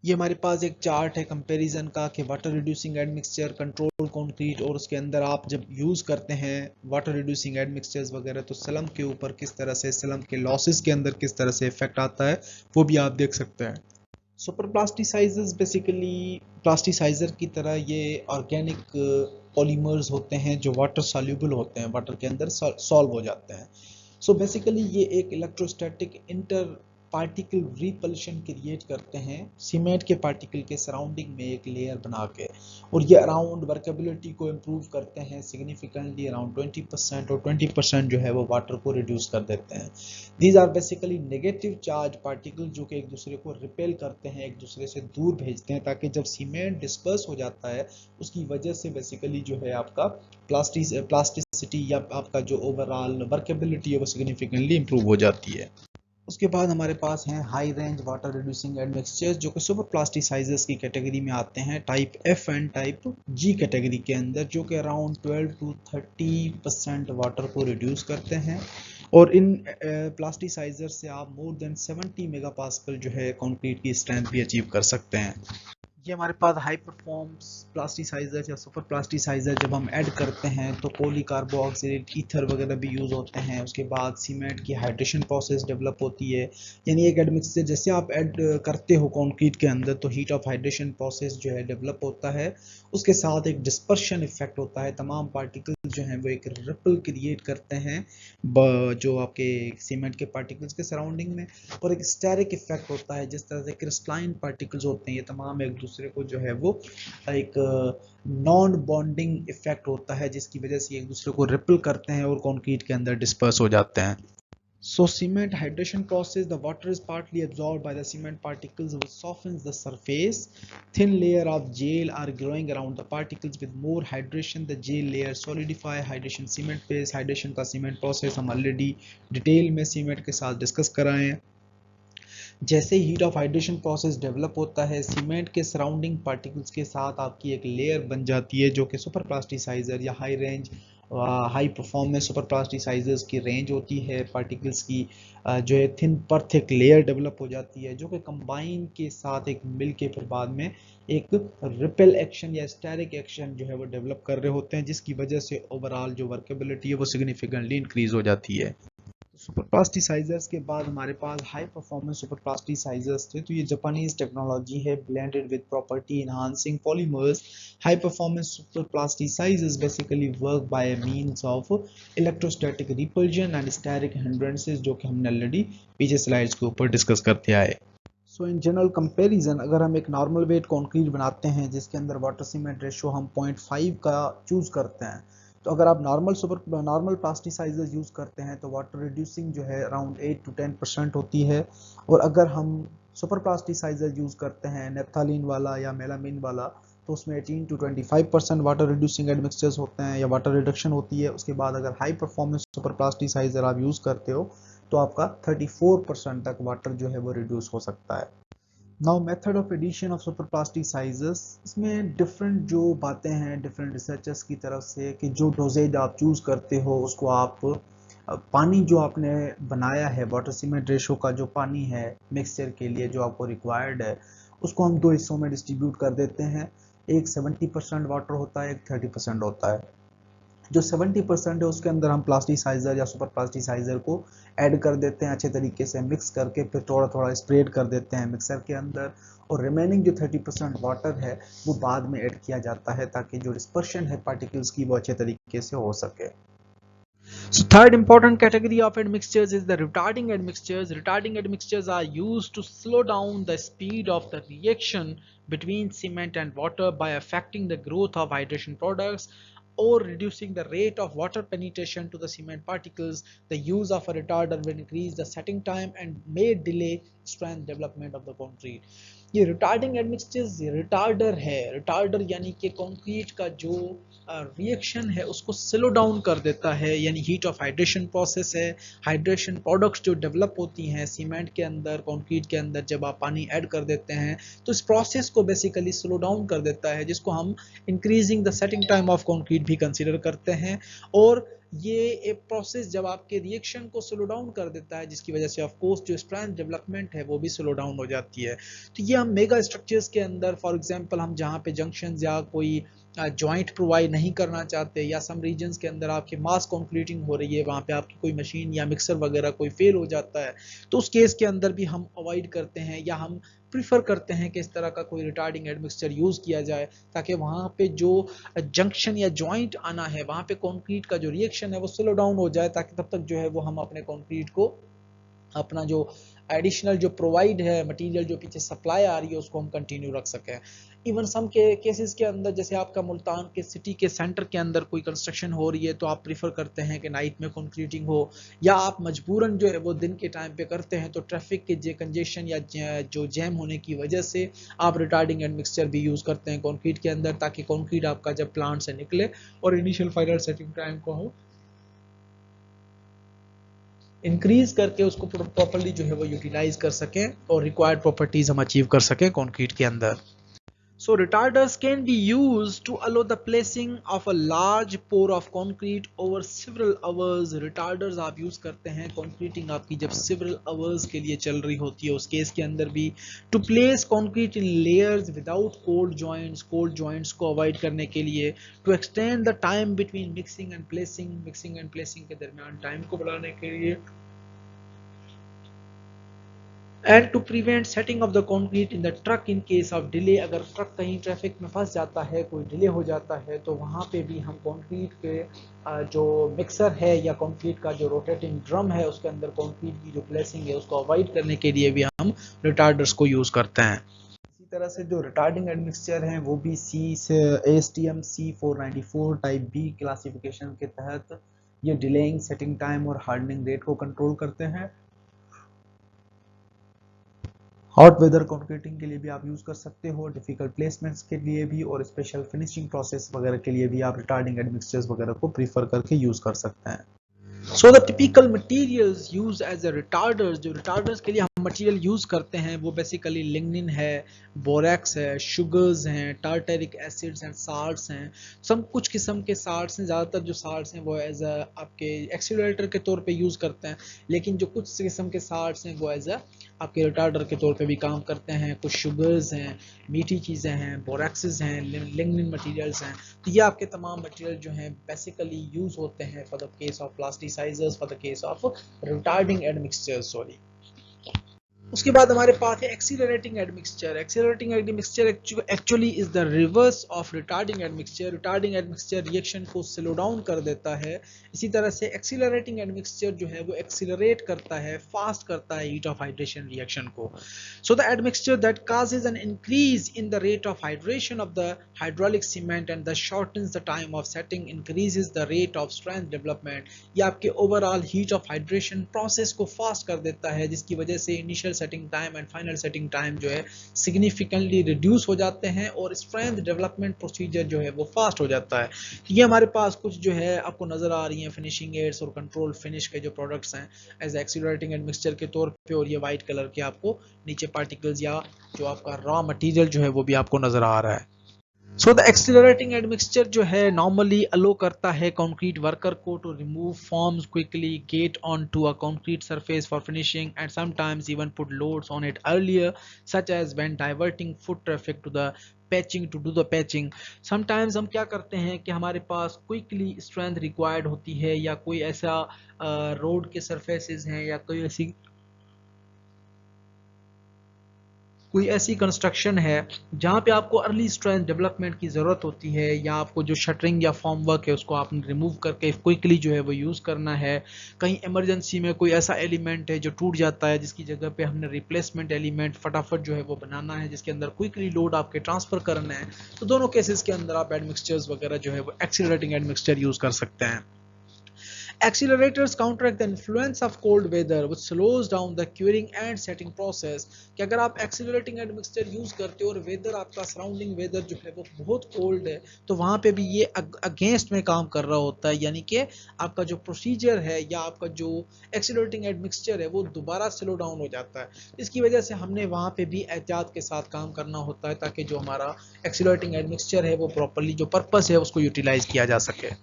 ये हमारे पास एक चार्ट है कंपैरिजन का कि water reducing admixture, control concrete, और उसके अंदर आप जब यूज़ करते हैं वाटर रिड्यूसिंग एडमिक्सचर्स वगैरह तो स्लम के ऊपर किस तरह से, स्लम के लॉसेस के अंदर किस तरह से इफेक्ट आता है वो भी आप देख सकते हैं। सुपर प्लास्टिसाइजर्स बेसिकली प्लास्टिसाइजर की तरह ये ऑर्गेनिक पॉलीमर्स होते हैं जो वाटर सॉल्युबल होते हैं, वाटर के अंदर सॉल्व हो जाते हैं। सो बेसिकली ये एक electrostatic inter particle repulsion create करते हैं सीमेंट के पार्टिकल के सराउंडिंग में एक लेयर बना के, और ये अराउंड वर्केबिलिटी को इम्प्रूव करते हैं सिग्निफिकेंटली, अराउंड 20%, और 20% जो है वो वाटर को रिड्यूस कर देते हैं। These are basically negative charge particle जो कि एक दूसरे को रिपेल करते हैं, एक दूसरे से दूर भेजते हैं, ताकि जब सीमेंट डिस्पर्स हो जाता है उसकी वजह से बेसिकली जो है आपका प्लास्टिसिटी या आपका जो ओवरऑल वर्केबिलिटी है वो सिग्निफिकेंटली इम्प्रूव हो जाती है। उसके बाद हमारे पास हैं high range water reducing admixtures जो कि सुपर प्लास्टिसाइजर्स की कैटेगरी में आते हैं, type F and type G category के अंदर, जो कि अराउंड 12 to 30% वाटर को रिड्यूस करते हैं। और इन प्लास्टिसाइजर से आप मोर देन 70 मेगापास्कल जो है कंक्रीट की स्ट्रेंथ भी अचीव कर सकते हैं। ये हमारे पास हाई परफॉर्म्स प्लास्टिसाइजर या सुपर प्लास्टिसाइजर जब हम ऐड करते हैं तो पॉलीकार्बोक्सिलेट ईथर वगैरह भी यूज़ होते हैं। उसके बाद सीमेंट की हाइड्रेशन प्रोसेस डेवलप होती है, यानी एक एडमिक्सचर जैसे आप ऐड करते हो कंक्रीट के अंदर तो हीट ऑफ हाइड्रेशन प्रोसेस जो है डेवलप होता है, उसके साथ एक डिस्पर्शन इफेक्ट होता है, तमाम पार्टिकल्स जो हैं वो एक रिपल क्रिएट करते हैं जो आपके सीमेंट के पार्टिकल्स के सराउंडिंग में, और एक स्टेरिक इफेक्ट होता है, जिस तरह से क्रिस्टलाइन पार्टिकल्स होते हैं ये तमाम एक दूसरे को जो है वो एक नॉन बॉन्डिंग इफेक्ट होता है जिसकी वजह से एक दूसरे को रिपल करते हैं और कंक्रीट के अंदर डिस्पर्स हो जाते हैं। So cement hydration process, the water is partly absorbed by the cement particles which softens the surface. Thin layer of gel are growing around the particles with more hydration. The gel layer solidify hydration cement base. Hydration का cement process हम already detail में cement के साथ discuss कराए हैं। जैसे heat of hydration process develop होता है सीमेंट के सराउंडिंग पार्टिकल्स के साथ आपकी एक लेयर बन जाती है जो कि सुपर प्लास्टिसाइजर या high range high performance super plasticizers की रेंज होती है। पार्टिकल्स की जो है थिन परथ एक लेयर डेवलप हो जाती है जो कि कंबाइन के साथ एक मिल के फिर बाद में एक रिपेल एक्शन या स्टेरिक एक्शन जो है वो डेवलप कर रहे होते हैं, जिसकी वजह से ओवरऑल जो वर्केबिलिटी है वो सिग्निफिकेंटली इंक्रीज हो जाती है। सुपर प्लास्टिसाइजर्स के बाद हमारे पास हाई परफॉर्मेंस सुपर प्लास्टिसाइजर्स थे, तो ये जापानीज टेक्नोलॉजी है blended with property enhancing polymers. High performance super plasticizers basically work by means of electrostatic repulsion and steric hindrances, जो कि हमने ऑलरेडी पीछे स्लाइड्स के ऊपर डिस्कस करते आए। सो इन जनरल कंपैरिजन अगर हम एक नॉर्मल वेट कंक्रीट बनाते हैं जिसके अंदर वाटर सीमेंट रेशियो हम 0.5 का चूज करते हैं, तो अगर आप नॉर्मल प्लास्टिसाइजर यूज़ करते हैं तो वाटर रिड्यूसिंग जो है अराउंड 8 to 10% होती है, और अगर हम सुपर प्लास्टिसाइजर यूज़ करते हैं नेफ्थालीन वाला या मेलामिन वाला तो उसमें 18 to 25% वाटर रिड्यूसिंग एडमिक्सचर्स होते हैं या वाटर रिडक्शन होती है। उसके बाद अगर हाई परफॉर्मेंस सुपर प्लास्टिसाइजर आप यूज़ करते हो तो आपका 34% तक वाटर जो है वो रिड्यूस हो सकता है। Now method of addition of super plasticizers, इसमें डिफरेंट जो बातें हैं डिफरेंट रिसर्चर्स की तरफ से कि जो डोजेज आप चूज़ करते हो उसको आप पानी जो आपने बनाया है वाटर सीमेंट रेशो का जो पानी है मिक्सचर के लिए जो आपको रिक्वायर्ड है उसको हम दो हिस्सों में डिस्ट्रीब्यूट कर देते हैं। एक 70% वाटर होता है, एक 30% होता है। जो 70% है उसके अंदर हम प्लास्टिसाइजर या सुपर प्लास्टिसाइजर को ऐड कर देते हैं, अच्छे तरीके से मिक्स करके फिर थोड़ा थोड़ा स्प्रेड कर देते हैं मिक्सर के अंदर, और रिमेनिंग जो 30% वाटर है वो बाद में ऐड किया जाता है ताकि जो डिस्पर्शन है पार्टिकल्स की वो अच्छे तरीके से हो सके। So third important category of admixtures is the retarding admixtures. Retarding admixtures are used to slow down the speed of the reaction between cement and water by affecting the growth of hydration products or reducing the rate of water penetration to the cement particles. The use of a retarder will increase the setting time and may delay strength development of the concrete. ये retarding admixtures retarder है। Retarder यानी कि concrete का जो reaction है उसको slow down कर देता है, यानी हीट ऑफ हाइड्रेशन प्रोसेस है। हाइड्रेशन प्रोडक्ट्स जो डेवलप होती हैं सीमेंट के अंदर कंक्रीट के अंदर जब आप पानी ऐड कर देते हैं तो इस प्रोसेस को बेसिकली स्लो डाउन कर देता है, जिसको हम increasing the setting time of concrete भी कंसीडर करते हैं। और ये एक प्रोसेस जब आपके रिएक्शन को स्लो डाउन कर देता है जिसकी वजह से ऑफ कोर्स जो स्ट्रेंथ डेवलपमेंट है वो भी स्लो डाउन हो जाती है। तो ये हम मेगा स्ट्रक्चर्स के अंदर फॉर एग्जांपल हम जहाँ पे जंक्शंस या कोई जॉइंट प्रोवाइड नहीं करना चाहते या सम रीजन्स के अंदर आपकी मास कंक्रीटिंग हो रही है, वहाँ पे आपकी कोई मशीन या मिक्सर वगैरह कोई फेल हो जाता है, तो उस केस के अंदर भी हम अवॉइड करते हैं या हम प्रीफर करते हैं कि इस तरह का कोई रिटार्डिंग एडमिक्सचर यूज़ किया जाए ताकि वहाँ पे जो जंक्शन या जॉइंट आना है वहाँ पे कंक्रीट का जो रिएक्शन है वो स्लो डाउन हो जाए, ताकि तब तक जो है वो हम अपने कंक्रीट को अपना जो एडिशनल जो प्रोवाइड है मटेरियल जो पीछे सप्लाई आ रही है उसको हम कंटिन्यू रख सकें। इवन सम के केसेस के अंदर जैसे आपका मुल्तान के सिटी के सेंटर के अंदर कोई कंस्ट्रक्शन हो रही है तो आप प्रीफर करते हैं कि नाइट में कंक्रीटिंग हो, या आप मजबूरन जो है वो दिन के टाइम पे करते हैं तो ट्रैफिक के कंजेशन या जो जैम होने की वजह से आप रिटार्डिंग एडमिक्सचर भी यूज़ करते हैं कंक्रीट के अंदर, ताकि कंक्रीट आपका जब प्लांट से निकले और इनिशियल फाइनल सेटिंग टाइम को हो इंक्रीज करके उसको प्रॉपर्ली जो है वो यूटिलाइज कर सकें और रिक्वायर्ड प्रॉपर्टीज हम अचीव कर सकें कंक्रीट के अंदर। So retarders can be used to allow the placing of a large pour of concrete over several hours. Retarders आप यूज करते हैं concreting आपकी जब several hours के लिए चल रही होती है उस केस के अंदर भी, to place concrete in layers without cold joints को avoid करने के लिए, to extend the time between mixing and placing के दरमियान टाइम को बढ़ाने के लिए, and to prevent setting of the concrete in the truck in case of delay. अगर ट्रक कहीं ट्रैफिक में फंस जाता है कोई डिले हो जाता है तो वहाँ पे भी हम कंक्रीट के जो मिक्सर है या कंक्रीट का जो रोटेटिंग ड्रम है उसके अंदर कंक्रीट की जो प्लेसिंग है उसको अवॉइड करने के लिए भी हम रिटार्डर्स को यूज़ करते हैं। इसी तरह से जो रिटार्डिंग एडमिक्सचर हैं वो भी ASTM C494 type B classification के तहत ये डिलेइंग सेटिंग टाइम और हार्डनिंग रेट को कंट्रोल करते हैं। हॉट वेदर कंक्रीटिंग के लिए भी आप यूज़ कर सकते हो, डिफिकल्ट प्लेसमेंट्स के लिए भी, और स्पेशल फिनिशिंग प्रोसेस वगैरह के लिए भी आप रिटार्डिंग एडमिक्सचर्स वगैरह को प्रीफर करके यूज़ कर सकते हैं। So the typical materials used as a retarders, जो retarders के लिए हम मटेरियल यूज़ करते हैं वो बेसिकली लिग्निन है, बोरैक्स है, शुगर्स हैं, टार्टरिक एसिड्स एंड साल्ट्स हैं। सब कुछ किस्म के साल्ट्स हैं, ज़्यादातर जो साल्ट्स हैं वो एज अ आपके एक्सीलरेटर के तौर पे यूज़ करते हैं, लेकिन जो कुछ किस्म के साल्ट्स हैं वो एज अ आपके रिटार्डर के तौर पे भी काम करते हैं। कुछ शुगर्स हैं, मीठी चीज़ें हैं, बोरैक्सेस हैं, लिग्निन मटेरियल्स हैं। तो ये आपके तमाम मटेरियल जो हैं बेसिकली यूज़ होते हैं for the case of plasticisers, for the case of retarding admixtures. Sorry, उसके बाद हमारे पास है accelerating admixture. Accelerating admixture actually is the reverse of retarding admixture. Retarding admixture reaction को स्लो डाउन कर देता है, इसी तरह से एक्सीलरेटिंग एडमिक्सचर जो है वो एक्सीलरेट करता है, फास्ट करता है हीट ऑफ हाइड्रेशन रिएक्शन को। So the admixture that causes an increase in the rate of hydration of the hydraulic cement and thus shortens the time of setting, increases the rate of strength development। ये आपके overall heat of hydration process को fast कर देता है जिसकी वजह से initial setting time and final setting time जो है सिग्निफिकेंटली रिड्यूस हो जाते हैं और स्ट्रेंथ डेवलपमेंट प्रोसीजर जो है वो फास्ट हो जाता है। तो ये हमारे पास कुछ जो है आपको नज़र आ रही हैं फिनिशिंग एड्स और कंट्रोल फिनिश के जो प्रोडक्ट्स हैं एज एक्सीलरेटिंग एंड मिक्सचर के तौर पे, और ये वाइट कलर के आपको नीचे पार्टिकल्स या जो आपका रॉ मटेरियल जो है वो भी आपको नज़र आ रहा है। सो द एक्सीलरेटिंग एडमिक्सचर जो है नॉर्मली अलो करता है कंक्रीट वर्कर को to remove forms quickly, get on to a concrete surface for finishing and sometimes even put loads on it earlier such as when diverting foot traffic to the patching to do the patching. Sometimes हम क्या करते हैं कि हमारे पास quickly strength required होती है या कोई ऐसा रोड के सरफेसेस हैं या कोई ऐसी कंस्ट्रक्शन है जहाँ पे आपको अर्ली स्ट्रेंथ डेवलपमेंट की ज़रूरत होती है या आपको जो शटरिंग या फॉर्म वर्क है उसको आपने रिमूव करके क्विकली जो है वो यूज़ करना है। कहीं इमरजेंसी में कोई ऐसा एलिमेंट है जो टूट जाता है जिसकी जगह पे हमने रिप्लेसमेंट एलिमेंट फटाफट जो है वो बनाना है जिसके अंदर क्विकली लोड आपके ट्रांसफ़र करना है, तो दोनों केसेस के अंदर आप एडमिक्सचर्स वगैरह जो है वो एक्सीलरेटिंग एडमिक्सचर यूज़ कर सकते हैं। Accelerators counteract the influence of cold weather which slows down the curing and setting process। कि अगर आप एक्सीलरेटिंग एडमिक्सचर यूज करते हो और वेदर आपका सराउंडिंग वेदर जो है वो बहुत कोल्ड है तो वहां पे भी ये अगेंस्ट में काम कर रहा होता है, यानी कि आपका जो प्रोसीजर है या आपका जो एक्सीलरेटिंग एडमिक्सचर है वो दोबारा स्लो डाउन हो जाता है। इसकी वजह से हमने वहां पे भी एहतियात के साथ काम करना होता है ताकि जो हमारा एक्सीलरेटिंग एडमिक्सचर है वो प्रॉपरली जो पर्पस है उसको यूटिलाइज किया जा सके।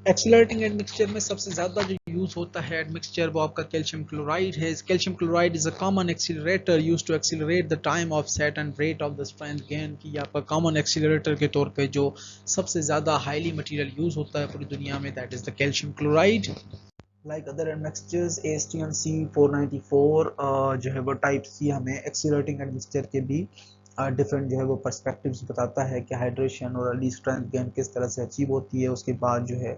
एक्सीलरेटिंग एडमिक्सचर में सबसे ज़्यादा जो यूज़ होता है एडमिक्सचर वो आपका कैल्शियम क्लोराइड है। Calcium chloride is a common accelerator use to accelerate the time of set and rate of the strength gain. की आपका कॉमन एक्सीलरेटर के तौर पे जो सबसे ज़्यादा हाईली मटेरियल यूज़ होता है पूरी दुनिया में that is the calcium chloride. Like other admixtures ASTM-C494 जो है वो टाइप सी हमें एक्सीलरेटिंग एडमिक्सचर के भी डिफरेंट जो है वो पर्सपेक्टिव्स बताता है कि हाइड्रेशन और अर्ली स्ट्रेंथ गेन किस तरह से अचीव होती है। उसके बाद जो है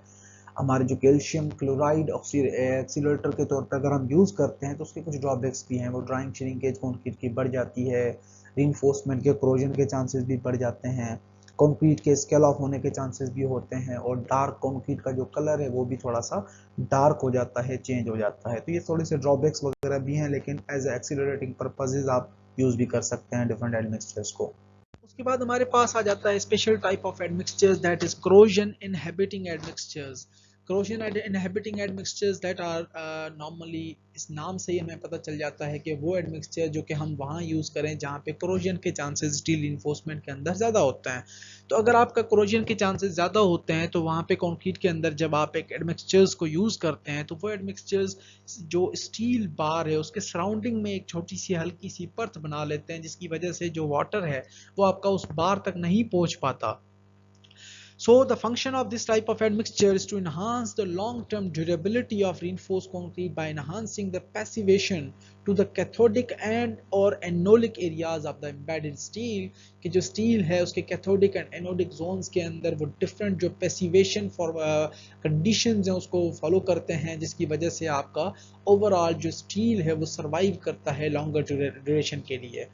हमारे जो कैल्शियम क्लोराइड एक्सीलरेटर के तौर पर अगर हम यूज़ करते हैं तो उसके कुछ ड्रॉबैक्स भी हैं। वो ड्राइंग श्रिंकेज कंक्रीट की बढ़ जाती है, रीइंफोर्समेंट के क्रोजन के चांसेस भी बढ़ जाते हैं, कंक्रीट के स्केल ऑफ होने के चांसेस भी होते हैं और डार्क कंक्रीट का जो कलर है वो भी थोड़ा सा डार्क हो जाता है, चेंज हो जाता है। तो ये थोड़े से ड्रॉबैक्स वगैरह भी हैं, लेकिन एज एक्सीलरेटिंग पर्पसेज आप यूज़ भी कर सकते हैं डिफरेंट एडमिक्सचर्स को। उसके बाद हमारे पास आ जाता है special type of admixtures that is corrosion inhibiting admixtures। corrosion inhibiting admixtures that are normally, इस नाम से ही हमें पता चल जाता है कि वो एडमिक्सचर जो कि हम वहाँ यूज़ करें जहाँ पे corrosion के चांसेस स्टील इन्फोर्समेंट के अंदर ज़्यादा होता है। तो अगर आपका corrosion के चांसेस ज़्यादा होते हैं तो वहाँ पे कंक्रीट के अंदर जब आप एक एडमिक्सचर्स को यूज़ करते हैं तो वो एडमिक्सचर्स जो स्टील बार है उसके सराउंडिंग में एक छोटी सी हल्की सी परत बना लेते हैं जिसकी वजह से जो वाटर है वो आपका उस बार तक नहीं पहुँच पाता। So the function of this type of admixture is to enhance the long-term durability of reinforced concrete by enhancing the passivation to the cathodic and or anodic areas of the embedded steel। कि जो steel है उसके cathodic and anodic Jones के अंदर वो different जो passivation for conditions हैं उसको फॉलो करते हैं जिसकी वजह से आपका ओवरऑल जो स्टील है वो सर्वाइव करता है लॉन्गर ड्यूरेशन के लिए।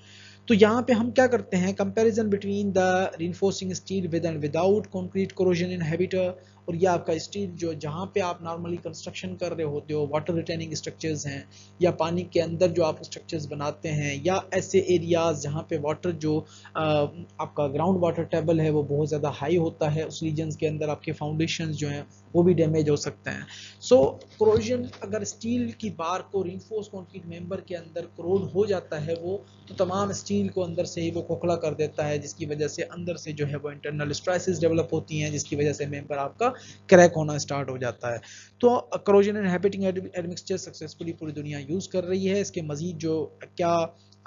तो यहाँ पे हम क्या करते हैं comparison between the reinforcing steel with and without concrete corrosion inhibitor. और ये आपका स्टील जो जहाँ पे आप नॉर्मली कंस्ट्रक्शन कर रहे होते हो, वाटर रिटेनिंग स्ट्रक्चर्स हैं या पानी के अंदर जो आप स्ट्रक्चर्स बनाते हैं या ऐसे एरियाज जहाँ पे वाटर जो आपका ग्राउंड वाटर टेबल है वो बहुत ज़्यादा हाई होता है, उस रीजन्स के अंदर आपके फाउंडेशंस जो हैं वो भी डैमेज हो सकते हैं। सो कोरोजन अगर स्टील की बार को रीइंफोर्स कंक्रीट मेंबर के अंदर कोरोड हो जाता है वो तो तमाम स्टील को अंदर से ही वो खोखला कर देता है जिसकी वजह से अंदर से जो है वो इंटरनल स्ट्रेसेस डेवलप होती हैं जिसकी वजह से मेंबर आपका क्रैक होना स्टार्ट हो जाता है। तो corrosion inhibiting एडमिक्सचर सक्सेसफुली पूरी दुनिया यूज़ कर रही है। इसके मजीद जो क्या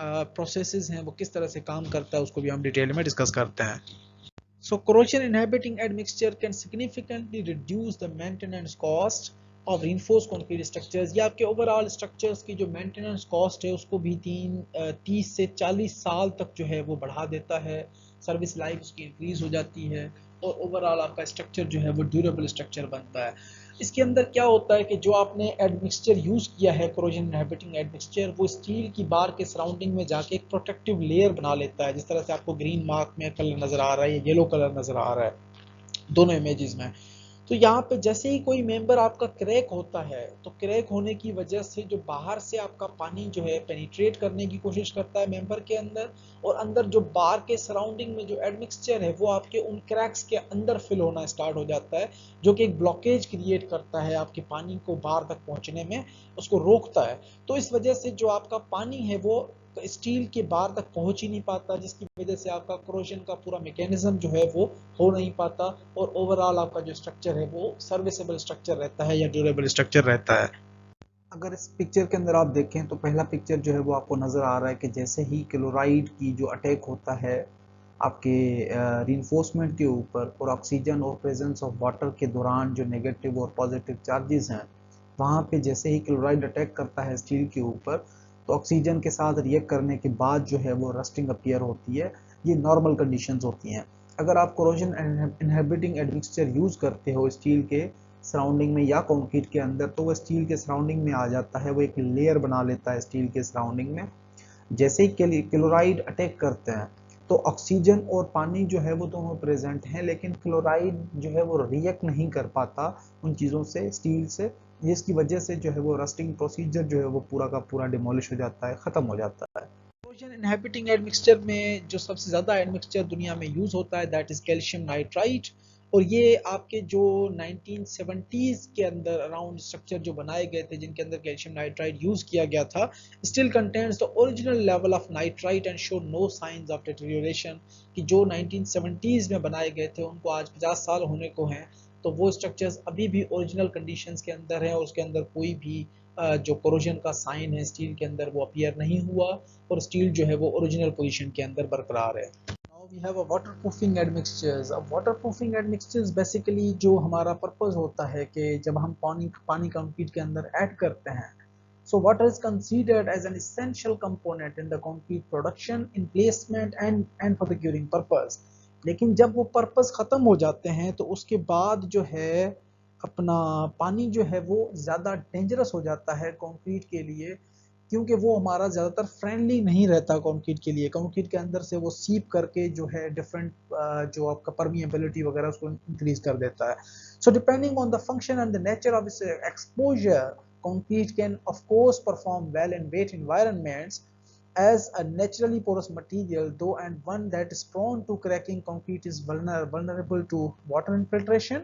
प्रोसेसेस हैं वो किस तरह से काम करता है उसको भी हम डिटेल में डिस्कस करते हैं। So corrosion inhibiting admixture can significantly reduce the maintenance cost of reinforced concrete structures। या आपके ओवरऑल स्ट्रक्चर्स की जो मेंटेनेंस कॉस्ट है उसको भी 30 से 40 साल तक जो है वो बढ़ा देता है। सर्विस लाइफ उसकी इंक्रीज हो जाती है और ओवरऑल आपका स्ट्रक्चर जो है वो ड्यूरेबल स्ट्रक्चर बनता है। इसके अंदर क्या होता है कि जो आपने एडमिक्सचर यूज़ किया है corrosion inhibiting एडमिक्सचर वो स्टील की बार के सराउंडिंग में जाके एक प्रोटेक्टिव लेयर बना लेता है। जिस तरह से आपको ग्रीन मार्क में कलर नज़र आ रहा है, येलो कलर नज़र आ रहा है दोनों इमेजेस में। तो यहाँ पे जैसे ही कोई मेंबर आपका क्रैक होता है, तो क्रैक होने की वजह से जो बाहर से आपका पानी जो है पेनिट्रेट करने की कोशिश करता है मेंबर के अंदर, और अंदर जो बार के सराउंडिंग में जो एडमिक्सचर है वो आपके उन क्रैक्स के अंदर फिल होना स्टार्ट हो जाता है, जो कि एक ब्लॉकेज क्रिएट करता है आपके पानी को बाहर तक पहुंचने में, उसको रोकता है। तो इस वजह से जो आपका पानी है वो स्टील के बार तक पहुंच ही नहीं पाता, जिसकी वजह से आपका क्रोजन का पूरा मैकेनिज्म जो है वो हो नहीं पाता, और ओवरऑल आपका जो स्ट्रक्चर है वो सर्विसेबल स्ट्रक्चर रहता है या ड्यूरेबल स्ट्रक्चर रहता है। अगर इस पिक्चर के अंदर आप देखें तो पहला पिक्चर जो है वो आपको नज़र आ रहा है कि जैसे ही क्लोराइड की जो अटैक होता है आपके रीइंफोर्समेंट के ऊपर, और ऑक्सीजन और प्रेजेंस ऑफ वाटर के दौरान जो नेगेटिव और पॉजिटिव चार्जेस हैं, वहाँ पे जैसे ही क्लोराइड अटैक करता है स्टील के ऊपर, तो ऑक्सीजन के साथ रिएक्ट करने के बाद जो है वो रस्टिंग अपीयर होती है। ये नॉर्मल कंडीशंस होती हैं। अगर आप कोरोजन इनहिबिटिंग एडमिक्सचर यूज़ करते हो स्टील के सराउंडिंग में या कंक्रीट के अंदर, तो वो स्टील के सराउंडिंग में आ जाता है, वो एक लेयर बना लेता है स्टील के सराउंडिंग में। जैसे ही क्लोराइड अटैक करते हैं तो ऑक्सीजन और पानी जो है वो दोनों प्रेजेंट हैं, लेकिन क्लोराइड जो है वो रिएक्ट नहीं कर पाता उन चीज़ों से, स्टील से, जिसकी वजह से जो है वो रस्टिंग प्रोसीजर जो है वो पूरा का पूरा डिमोलिश हो जाता है, ख़त्म हो जाता है। कोरोजन इनहिबिटिंग एडमिक्सचर में जो सबसे ज़्यादा एडमिक्सचर दुनिया में यूज़ होता है दैट इज़ कैल्शियम नाइट्राइट, और ये आपके जो 1970s के अंदर अराउंड स्ट्रक्चर जो बनाए गए थे जिनके अंदर कैल्शियम नाइट्राइट यूज़ किया गया था, still contains the original level of nitrite and show no signs of deterioration. कि जो 1970s में बनाए गए थे उनको आज 50 साल होने को हैं, तो वो स्ट्रक्चर्स अभी भी ओरिजिनल कंडीशंस के अंदर हैं, और उसके अंदर कोई भी जो कोरोजन का साइन है स्टील के अंदर वो अपीयर नहीं हुआ, और स्टील जो है वो ओरिजिनल पोजीशन के अंदर बरकरार है। We have a waterproofing admixtures. अब waterproofing admixtures बेसिकली जो हमारा पर्पस होता है कि जब हम पानी कंक्रीट के अंदर ऐड करते हैं, so water is considered as an essential component in the concrete production, in placement and for the curing purpose. लेकिन जब वो पर्पस ख़त्म हो जाते हैं तो उसके बाद जो है अपना पानी जो है वो ज़्यादा डेंजरस हो जाता है कंक्रीट के लिए, क्योंकि वो हमारा ज़्यादातर फ्रेंडली नहीं रहता कंक्रीट के लिए। कंक्रीट के अंदर से वो सीप करके जो है डिफरेंट जो आपका परमिएबिलिटी वगैरह उसको इंक्रीज कर देता है। So depending on the function and the nature of its exposure, concrete can of course perform well in wet environments as a naturally porous material, though, and one that is prone to cracking. Concrete is vulnerable to water infiltration.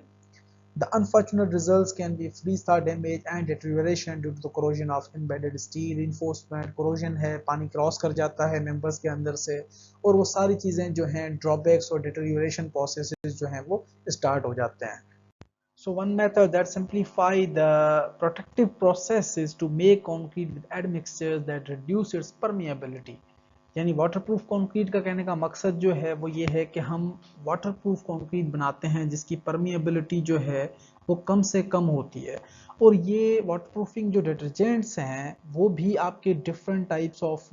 The unfortunate results can be freeze-thaw damage and deterioration due to the corrosion of embedded steel. Reinforcement corrosion है, पानी cross कर जाता है members के अंदर से, और वो सारी चीज़ें जो हैं ड्रॉबैक्स और डिटेरियोरेशन प्रोसेसेस जो हैं वो स्टार्ट हो जाते हैं। So one method that simplify the protective process is to make concrete with admixtures that reduce its permeability. यानी वाटरप्रूफ कंक्रीट का कहने का मकसद जो है वो ये है कि हम वाटरप्रूफ कंक्रीट बनाते हैं जिसकी परमिएबिलिटी जो है वो कम से कम होती है। और ये वाटरप्रूफिंग जो डिटर्जेंट्स हैं वो भी आपके डिफरेंट टाइप्स ऑफ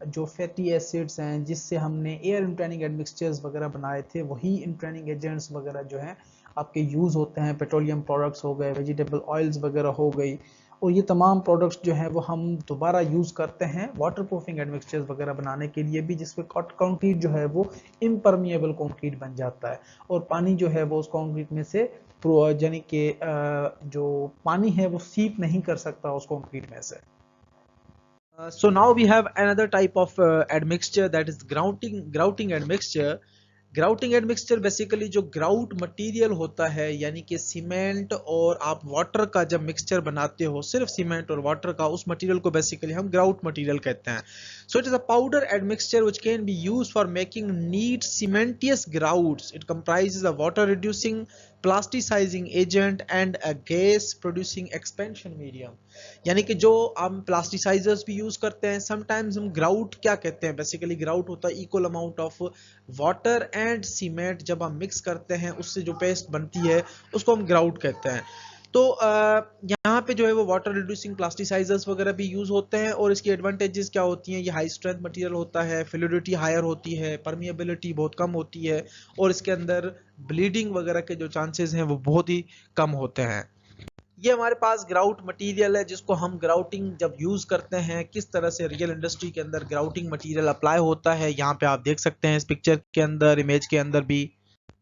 जो फैटी एसिड्स हैं जिससे हमने एयर इंट्रेनिंग एडमिक्सचर्स वगैरह बनाए थे, वही इंट्रेनिंग एजेंट्स वगैरह जो हैं आपके यूज़ होते हैं। पेट्रोलियम प्रोडक्ट्स हो गए, वेजिटेबल ऑयल्स वगैरह हो गई, और ये तमाम प्रोडक्ट्स जो हैं वो हम दोबारा यूज़ करते हैं वाटरप्रूफिंग एडमिक्सचर्स वगैरह बनाने के लिए भी, जिसमें कंक्रीट जो है वो इम्परमिएबल कंक्रीट बन जाता है, और पानी जो है वो उस कंक्रीट में से यानी कि जो पानी है वो सीप नहीं कर सकता उस कंक्रीट में से। So now we have another type of admixture, that is grouting admixture. Grouting admixture basically जो ग्राउट मटेरियल होता है, यानी कि सीमेंट और आप वाटर का जब मिक्सचर बनाते हो, सिर्फ सीमेंट और वाटर का, उस मटेरियल को बेसिकली हम ग्राउट मटेरियल कहते हैं। So it is a powder admixture which can be used for making neat cementitious grouts. It comprises a water reducing plasticizing agent and a gas producing expansion medium. यानी कि जो हम plasticisers भी use करते हैं, sometimes हम grout क्या कहते हैं, बेसिकली ग्राउट होता है equal amount of water and cement, जब हम मिक्स करते हैं उससे जो पेस्ट बनती है उसको हम ग्राउट कहते हैं। तो यहाँ पे जो है वो वाटर रिड्यूसिंग प्लास्टिसाइजर्स वगैरह भी यूज होते हैं, और इसकी एडवांटेजेस क्या होती हैं, ये हाई स्ट्रेंथ मटेरियल होता है, फ्लूइडिटी हायर होती है, परमिएबिलिटी बहुत कम होती है, और इसके अंदर ब्लीडिंग वगैरह के जो चांसेस हैं वो बहुत ही कम होते हैं। ये हमारे पास ग्राउट मटेरियल है जिसको हम ग्राउटिंग जब यूज करते हैं, किस तरह से रियल इंडस्ट्री के अंदर ग्राउटिंग मटेरियल अप्लाई होता है, यहाँ पे आप देख सकते हैं इस पिक्चर के अंदर, इमेज के अंदर भी।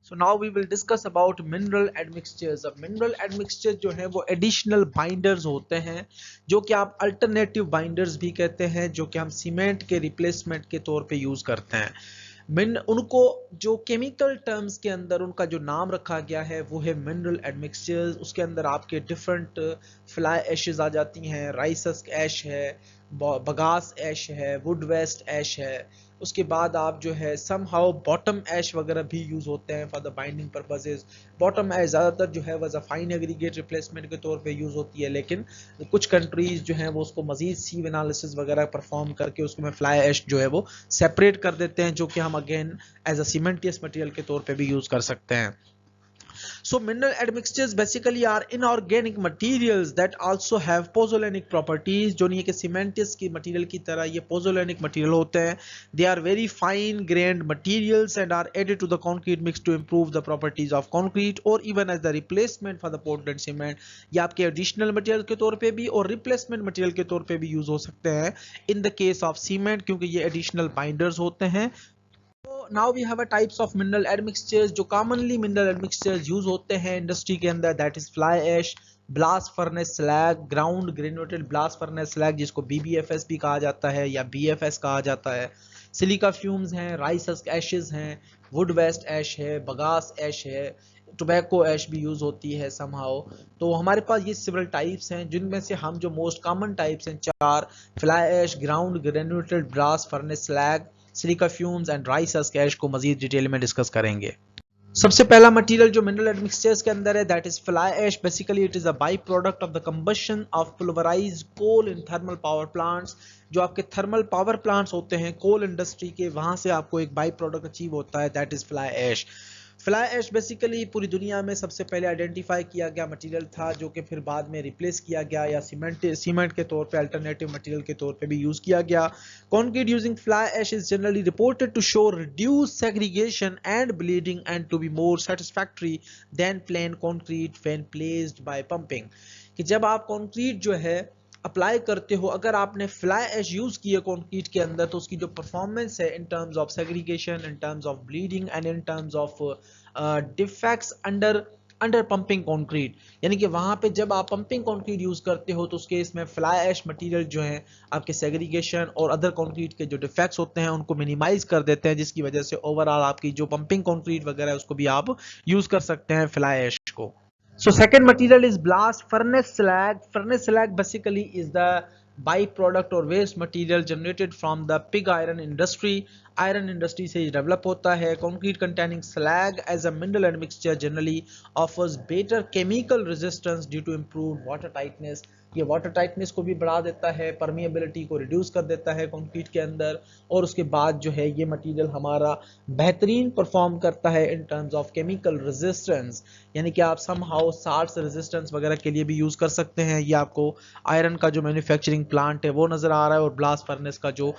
So now we will discuss about mineral admixtures. अब मिनरल एडमिक्सचर जो है वो एडिशनल बाइंडर्स होते हैं, जो कि आप अल्टरनेटिव बाइंडर्स भी कहते हैं, जो कि हम सीमेंट के रिप्लेसमेंट के तौर पे यूज करते हैं। उनको जो केमिकल टर्म्स के अंदर उनका जो नाम रखा गया है वो है मिनरल एडमिक्सचर्स। उसके अंदर आपके डिफरेंट फ्लाई एशेस आ जाती हैं, राइसस्क ऐश है, बगास ऐश है, वुड वेस्ट ऐश है। उसके बाद आप जो है समहाउ बॉटम ऐश वगैरह भी यूज होते हैं for the binding purposes. Bottom ash ज़्यादातर जो है वह फाइन एग्रीगेट रिप्लेसमेंट के तौर पे यूज होती है, लेकिन कुछ कंट्रीज जो हैं वो उसको मजीद सीव एनालिसिस वगैरह परफॉर्म करके उसको में फ्लाई ऐश जो है वो सेपरेट कर देते हैं, जो कि हम अगेन एज अ सीमेंटियस मटेरियल के तौर पे भी यूज कर सकते हैं। So mineral admixtures basically are inorganic materials that also have pozzolanic properties, जो नहीं है कि cementous की material की तरह ये pozzolanic material होते हैं। They are very fine grained materials and are added to the concrete mix to improve the properties of concrete or even as the replacement for the Portland cement। ये आपके additional material के तौर पे भी और replacement material के तौर पे भी यूज हो सकते हैं in the case of cement, क्योंकि ये additional binders होते हैं। Now we have a types of mineral admixtures. जो कॉमनली मिनरल एडमिक्सचर्स यूज होते हैं इंडस्ट्री के अंदर, that is fly ash, blast furnace slag, ground granulated blast furnace slag जिसको बीबीएफएस भी कहा जाता है या बीएफएस कहा जाता है, सिलिका फ्यूम्स हैं, राइस हस्क एशेस हैं, वुड वेस्ट ऐश है, बगास ऐश है, टोबैको ऐश भी यूज होती है समहाउ। तो हमारे पास ये सिवल टाइप्स हैं, जिनमें से हम जो मोस्ट कॉमन टाइप्स हैं चार, fly ash, ground granulated blast furnace slag, silica fumes and rice husk ash को मजीद डिटेल में डिस्कस करेंगे। सबसे पहला मटेरियल जो मिनरल एडमिक्सचर्स के अंदर है that is fly ash. Basically it is a by product of the combustion of pulverized coal in thermal power plants. जो आपके थर्मल पावर प्लांट्स होते हैं कोल इंडस्ट्री के, वहां से आपको एक बाई प्रोडक्ट अचीव होता है, that is fly ash. Fly ash basically पूरी दुनिया में सबसे पहले आइडेंटिफाई किया गया मटेरियल था, जो कि फिर बाद में रिप्लेस किया गया या सीमेंट के तौर पे अल्टरनेटिव मटेरियल के तौर पे भी यूज किया गया। Concrete using fly ash is generally reported to show reduce segregation and bleeding and to be more satisfactory than plain concrete when placed by pumping. कि जब आप कंक्रीट जो है अप्लाई करते हो, अगर आपने फ्लाई ऐश यूज की है कंक्रीट के अंदर, तो उसकी जो परफॉर्मेंस है in terms of segregation, in terms of bleeding and in terms of defects under pumping concrete, यानी कि वहां पे जब आप पंपिंग कंक्रीट यूज करते हो तो उसके इसमें फ्लाई ऐश मटेरियल जो है आपके सेग्रीगेशन और अदर कंक्रीट के जो डिफेक्ट्स होते हैं उनको मिनिमाइज कर देते हैं, जिसकी वजह से ओवरऑल आपकी जो पंपिंग कंक्रीट वगैरह है उसको भी आप यूज कर सकते हैं फ्लाई ऐश को। So second material is blast furnace slag. Furnace slag basically is the byproduct or waste material generated from the pig iron industry. Iron industry से develop होता है। Concrete containing slag as a mineral admixture generally offers better chemical resistance due to improved water tightness. ये water tightness को भी बढ़ा देता है, permeability को रिड्यूस कर देता है कंक्रीट के अंदर, और उसके बाद जो है ये मटेरियल हमारा बेहतरीन परफॉर्म करता है in terms of chemical resistance, यानी कि आप समहाउ साल्ट्स रेजिस्टेंस वगैरह के लिए भी यूज कर सकते हैं। ये आपको आयरन का जो मैन्युफैक्चरिंग प्लांट है वो नजर आ रहा है, और ब्लास्ट फर्नेस का जो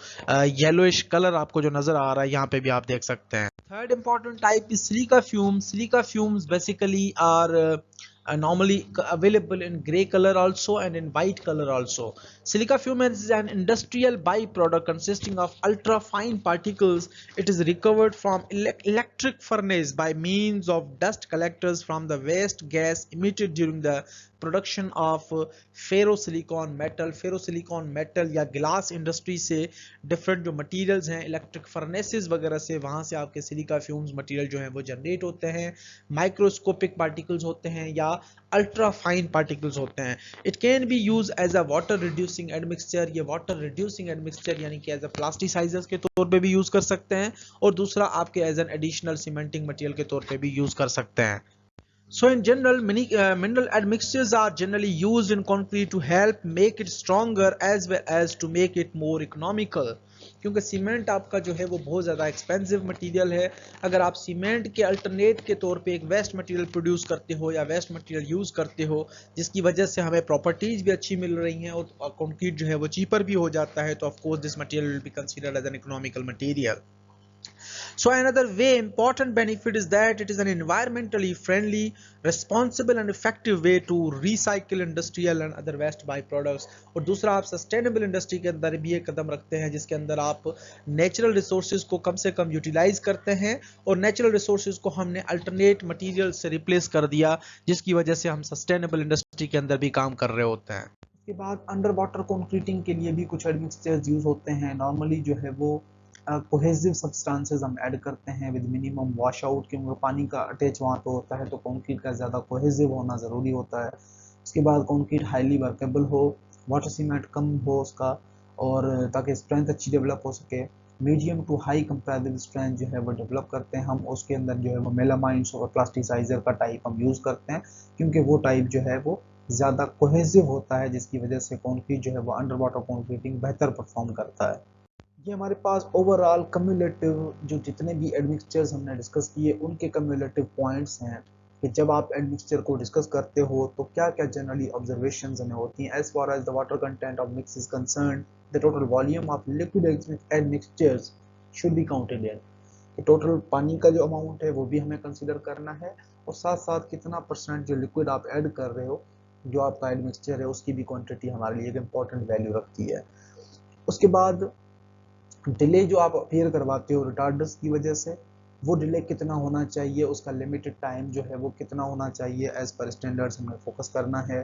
येलोइश कलर आपको जो नजर आ रहा है यहाँ पे भी आप देख सकते हैं। Third important type is silica fumes. Silica fumes basically are normally available in gray color also and in white color also. Silica fume is an industrial byproduct consisting of ultra fine particles. It is recovered from electric furnace by means of dust collectors from the waste gas emitted during the production of ferrosilicon metal. Ferrosilicon metal या glass industry से different जो materials हैं electric furnaces वगैरह से, वहां से आपके silica fumes material जो है वो जनरेट होते हैं। माइक्रोस्कोपिक पार्टिकल्स होते हैं या अल्ट्रा फाइन पार्टिकल्स होते हैं। It can be use as a water reducing admixture. ये वाटर रिड्यूसिंग एडमिक्सचर यानी कि एज अ प्लास्टिसाइजर्स के तौर पे भी यूज कर सकते हैं, और दूसरा आपके as an additional cementing material के तौर पे भी यूज कर सकते हैं। So in general, many mineral admixtures are generally used in concrete to help make it stronger as well as to make it more economical. क्योंकि सीमेंट आपका जो है वो बहुत ज़्यादा एक्सपेंसिव मटेरियल है। अगर आप सीमेंट के अल्टरनेट के तौर पे एक वेस्ट मटेरियल प्रोड्यूस करते हो या वेस्ट मटेरियल यूज़ करते हो, जिसकी वजह से हमें प्रॉपर्टीज़ भी अच्छी मिल रही हैं और कंक्रीट जो है वो चीपर भी हो जाता है, तो of course this material will be considered as an economical material. So another way important benefit is that it is an environmentally friendly, responsible and effective way to recycle industrial and other waste by products. और दूसरा आप sustainable industry के अंदर भी एक कदम रखते हैं जिसके अंदर आप नेचुरल रिसोर्सेज को कम से कम यूटिलाइज करते हैं और नेचुरल रिसोर्सेज को हमने अल्टरनेट मटेरियल से रिप्लेस कर दिया, जिसकी वजह से हम सस्टेनेबल इंडस्ट्री के अंदर भी काम कर रहे होते हैं। उसके बाद अंडर वाटर कंक्रीटिंग के लिए भी कुछ एडमिक्सचर्स यूज होते हैं। नॉर्मली जो है वो कोहेसिव सब्सटेंसेस हम ऐड करते हैं विद मिनिमम वॉश आउट, क्योंकि पानी का अटैच वहाँ पे होता है तो कंक्रीट का ज़्यादा कोहेसिव होना ज़रूरी होता है। उसके बाद कंक्रीट हाईली वर्केबल हो, वाटर सीमेंट कम हो उसका, और ताकि स्ट्रेंथ अच्छी डेवलप हो सके। Medium to high comparative strength जो है वो डेवलप करते हैं हम। उसके अंदर जो है वो मेलामाइन और प्लास्टिसाइजर का टाइप हम यूज़ करते हैं, क्योंकि वो टाइप जो है वो ज़्यादा कोहेसिव होता है, जिसकी वजह से कंक्रीट जो है वो अंडर वाटर कंक्रीटिंग बेहतर परफॉर्म करता है। ये हमारे पास ओवरऑल कम्युलेटिव जो जितने भी एडमिक्सचर्स हमने डिस्कस किए उनके कम्युलेटिव पॉइंट्स हैं कि जब आप एडमिक्सचर को डिस्कस करते हो तो क्या क्या जनरली ऑब्जर्वेशंस हमें होती हैं। As far as the water content of mix is concern, the total volume of liquid admixtures should be counted in. कि टोटल पानी का जो अमाउंट है वो भी हमें कंसिडर करना है, और साथ साथ कितना परसेंट जो लिक्विड आप ऐड कर रहे हो, जो आपका एडमिक्सचर है उसकी भी क्वांटिटी हमारे लिए एक इंपॉर्टेंट वैल्यू रखती है। उसके बाद डिले जो आप अपेयर करवाते हो रिटार्डर्स की वजह से, वो डिले कितना होना चाहिए, उसका लिमिटेड टाइम जो है वो कितना होना चाहिए, एज पर स्टैंडर्ड्स हमें फोकस करना है।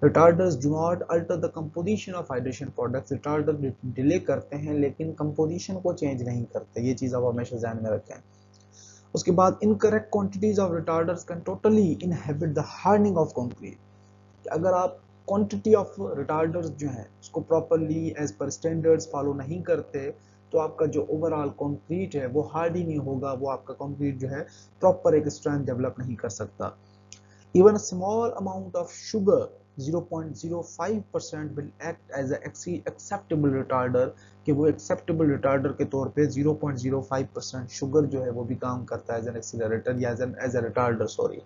Retarders do not alter the composition of hydration products. Retarder delay करते हैं लेकिन कंपोजिशन को चेंज नहीं करते, ये चीज़ आप हमेशा ध्यान में रखें। उसके बाद incorrect quantities of retarders can totally inhibit the hardening of concrete. अगर आप क्वांटिटी ऑफ रिटार्डर्स जो है उसको properly as per standards follow नहीं करते तो आपका जो ओवरऑल कंक्रीट है वो हार्ड ही नहीं होगा, वो आपका कंक्रीट जो है प्रॉपर एक स्ट्रेंथ डेवलप नहीं कर सकता। Even small amount of sugar 0.05% will act as acceptable retarder, कि वो एक्सेप्टेबल रिटार्डर के तौर पे 0.05% शुगर जो है वो भी काम करता है एज एन एक्सीलरेटर या as a retarder. Sorry,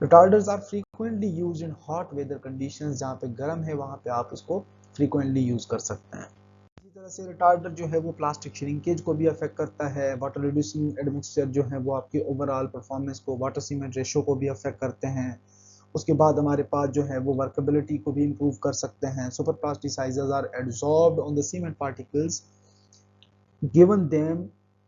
retarders are frequently used in hot weather conditions. जहाँ पे गर्म है वहाँ पे आप उसको फ्रीक्वेंटली यूज कर सकते हैं। इसी तरह से रिटार्डर जो है वो प्लास्टिक श्रिंकेज को भी अफेक्ट करता है। वाटर रिड्यूसिंग एडमिक्सचर जो है वो आपकी ओवरऑल परफॉर्मेंस को, वाटर सीमेंट रेशो को भी अफेक्ट करते हैं। उसके बाद हमारे पास जो है वो वर्केबिलिटी को भी इम्प्रूव कर सकते हैं। Super plasticizers are absorbed on the cement particles, given them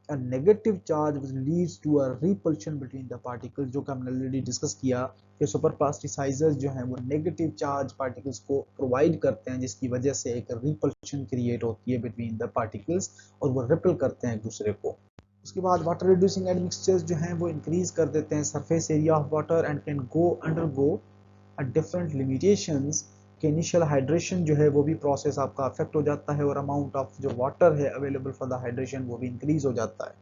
a negative charge which leads to a repulsion between the particles, जो कि हमने ऑलरेडी डिस्कस किया कि सुपर प्लास्टिसाइजर्स जो हैं वो नेगेटिव चार्ज पार्टिकल्स को प्रोवाइड करते हैं, जिसकी वजह से एक रिपल्शन क्रिएट होती है बिटवीन द पार्टिकल्स और वो रिपल करते हैं एक दूसरे को। उसके बाद वाटर रिड्यूसिंग एडमिक्सचर्स जो हैं वो इंक्रीज कर देते हैं surface area of water and can go undergo different limitations, कि इनिशियल हाइड्रेशन जो है वो भी प्रोसेस आपका अफेक्ट हो जाता है और अमाउंट ऑफ जो वाटर है अवेलेबल फॉर द हाइड्रेशन वो भी इंक्रीज हो जाता है।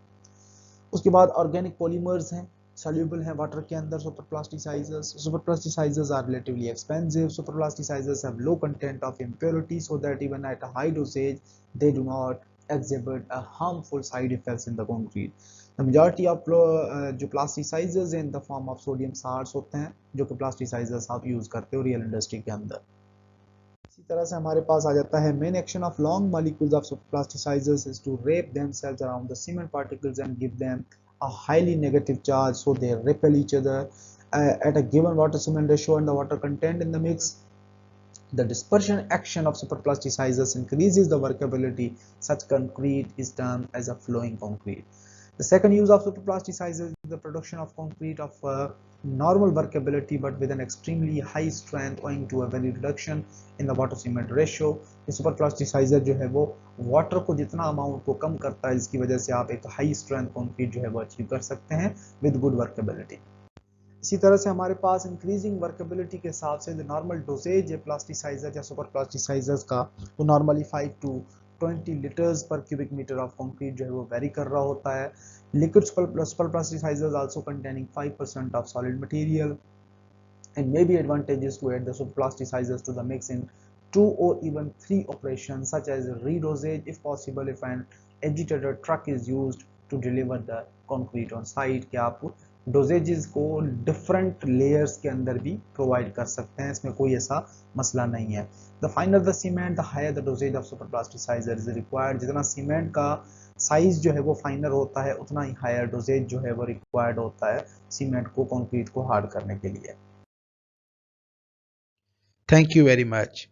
उसके बाद ऑर्गेनिक पॉलीमर्स हैं, सॉल्युबल हैं वाटर के अंदर। Super plasticizers are relatively expensive. Super plasticizers have low content of impurity so that even at a high dosage they do not exhibit a harmful side effects in the concrete. The majority of जो plasticisers हैं in the form of sodium salts होते हैं, जो कि plasticisers आप use करते हो real industry के अंदर। इसी तरह से हमारे पास आ जाता है main action of long molecules of plasticizers is to wrap themselves around the cement particles and give them a highly negative charge so they repel each other at a given water cement ratio and the water content in the mix. The dispersion action of superplasticizers increases the workability. Such concrete is termed as a flowing concrete. The second use of superplasticizers is the production of concrete of normal workability but with an extremely high strength owing to a very reduction in the water cement ratio. ये superplasticizer जो है वो water को जितना amount को कम करता है, जिसकी वजह से आप एक हाई स्ट्रेंथ कंक्रीट जो है वो अचीव कर सकते हैं विद गुड वर्केबिलिटी। इसी तरह से हमारे पास इंक्रीजिंग वर्केबिलिटी के हिसाब से नॉर्मल डोजेज है प्लास्टिसाइजर या सुपर प्लास्टिसाइजर्स का, वो normally 5 to 20 litres per cubic metre of concrete जो है वो वेरी कर रहा होता है। Liquid super plasticizers also containing 5% of solid material and may be advantageous to add the superplasticizers to the mix in 2 or even 3 operations such as redosage if possible if an agitator truck is used to deliver the concrete on site। कि आप डोजेजेस को different layers के अंदर भी provide कर सकते हैं, इसमें कोई ऐसा मसला नहीं है। The finer the cement the higher the dosages of super plasticizer is required. जितना सीमेंट का साइज जो है वो फाइनर होता है, उतना ही हायर डोजेज जो है वो रिक्वायर्ड होता है सीमेंट को, कंक्रीट को हार्ड करने के लिए। Thank you very much.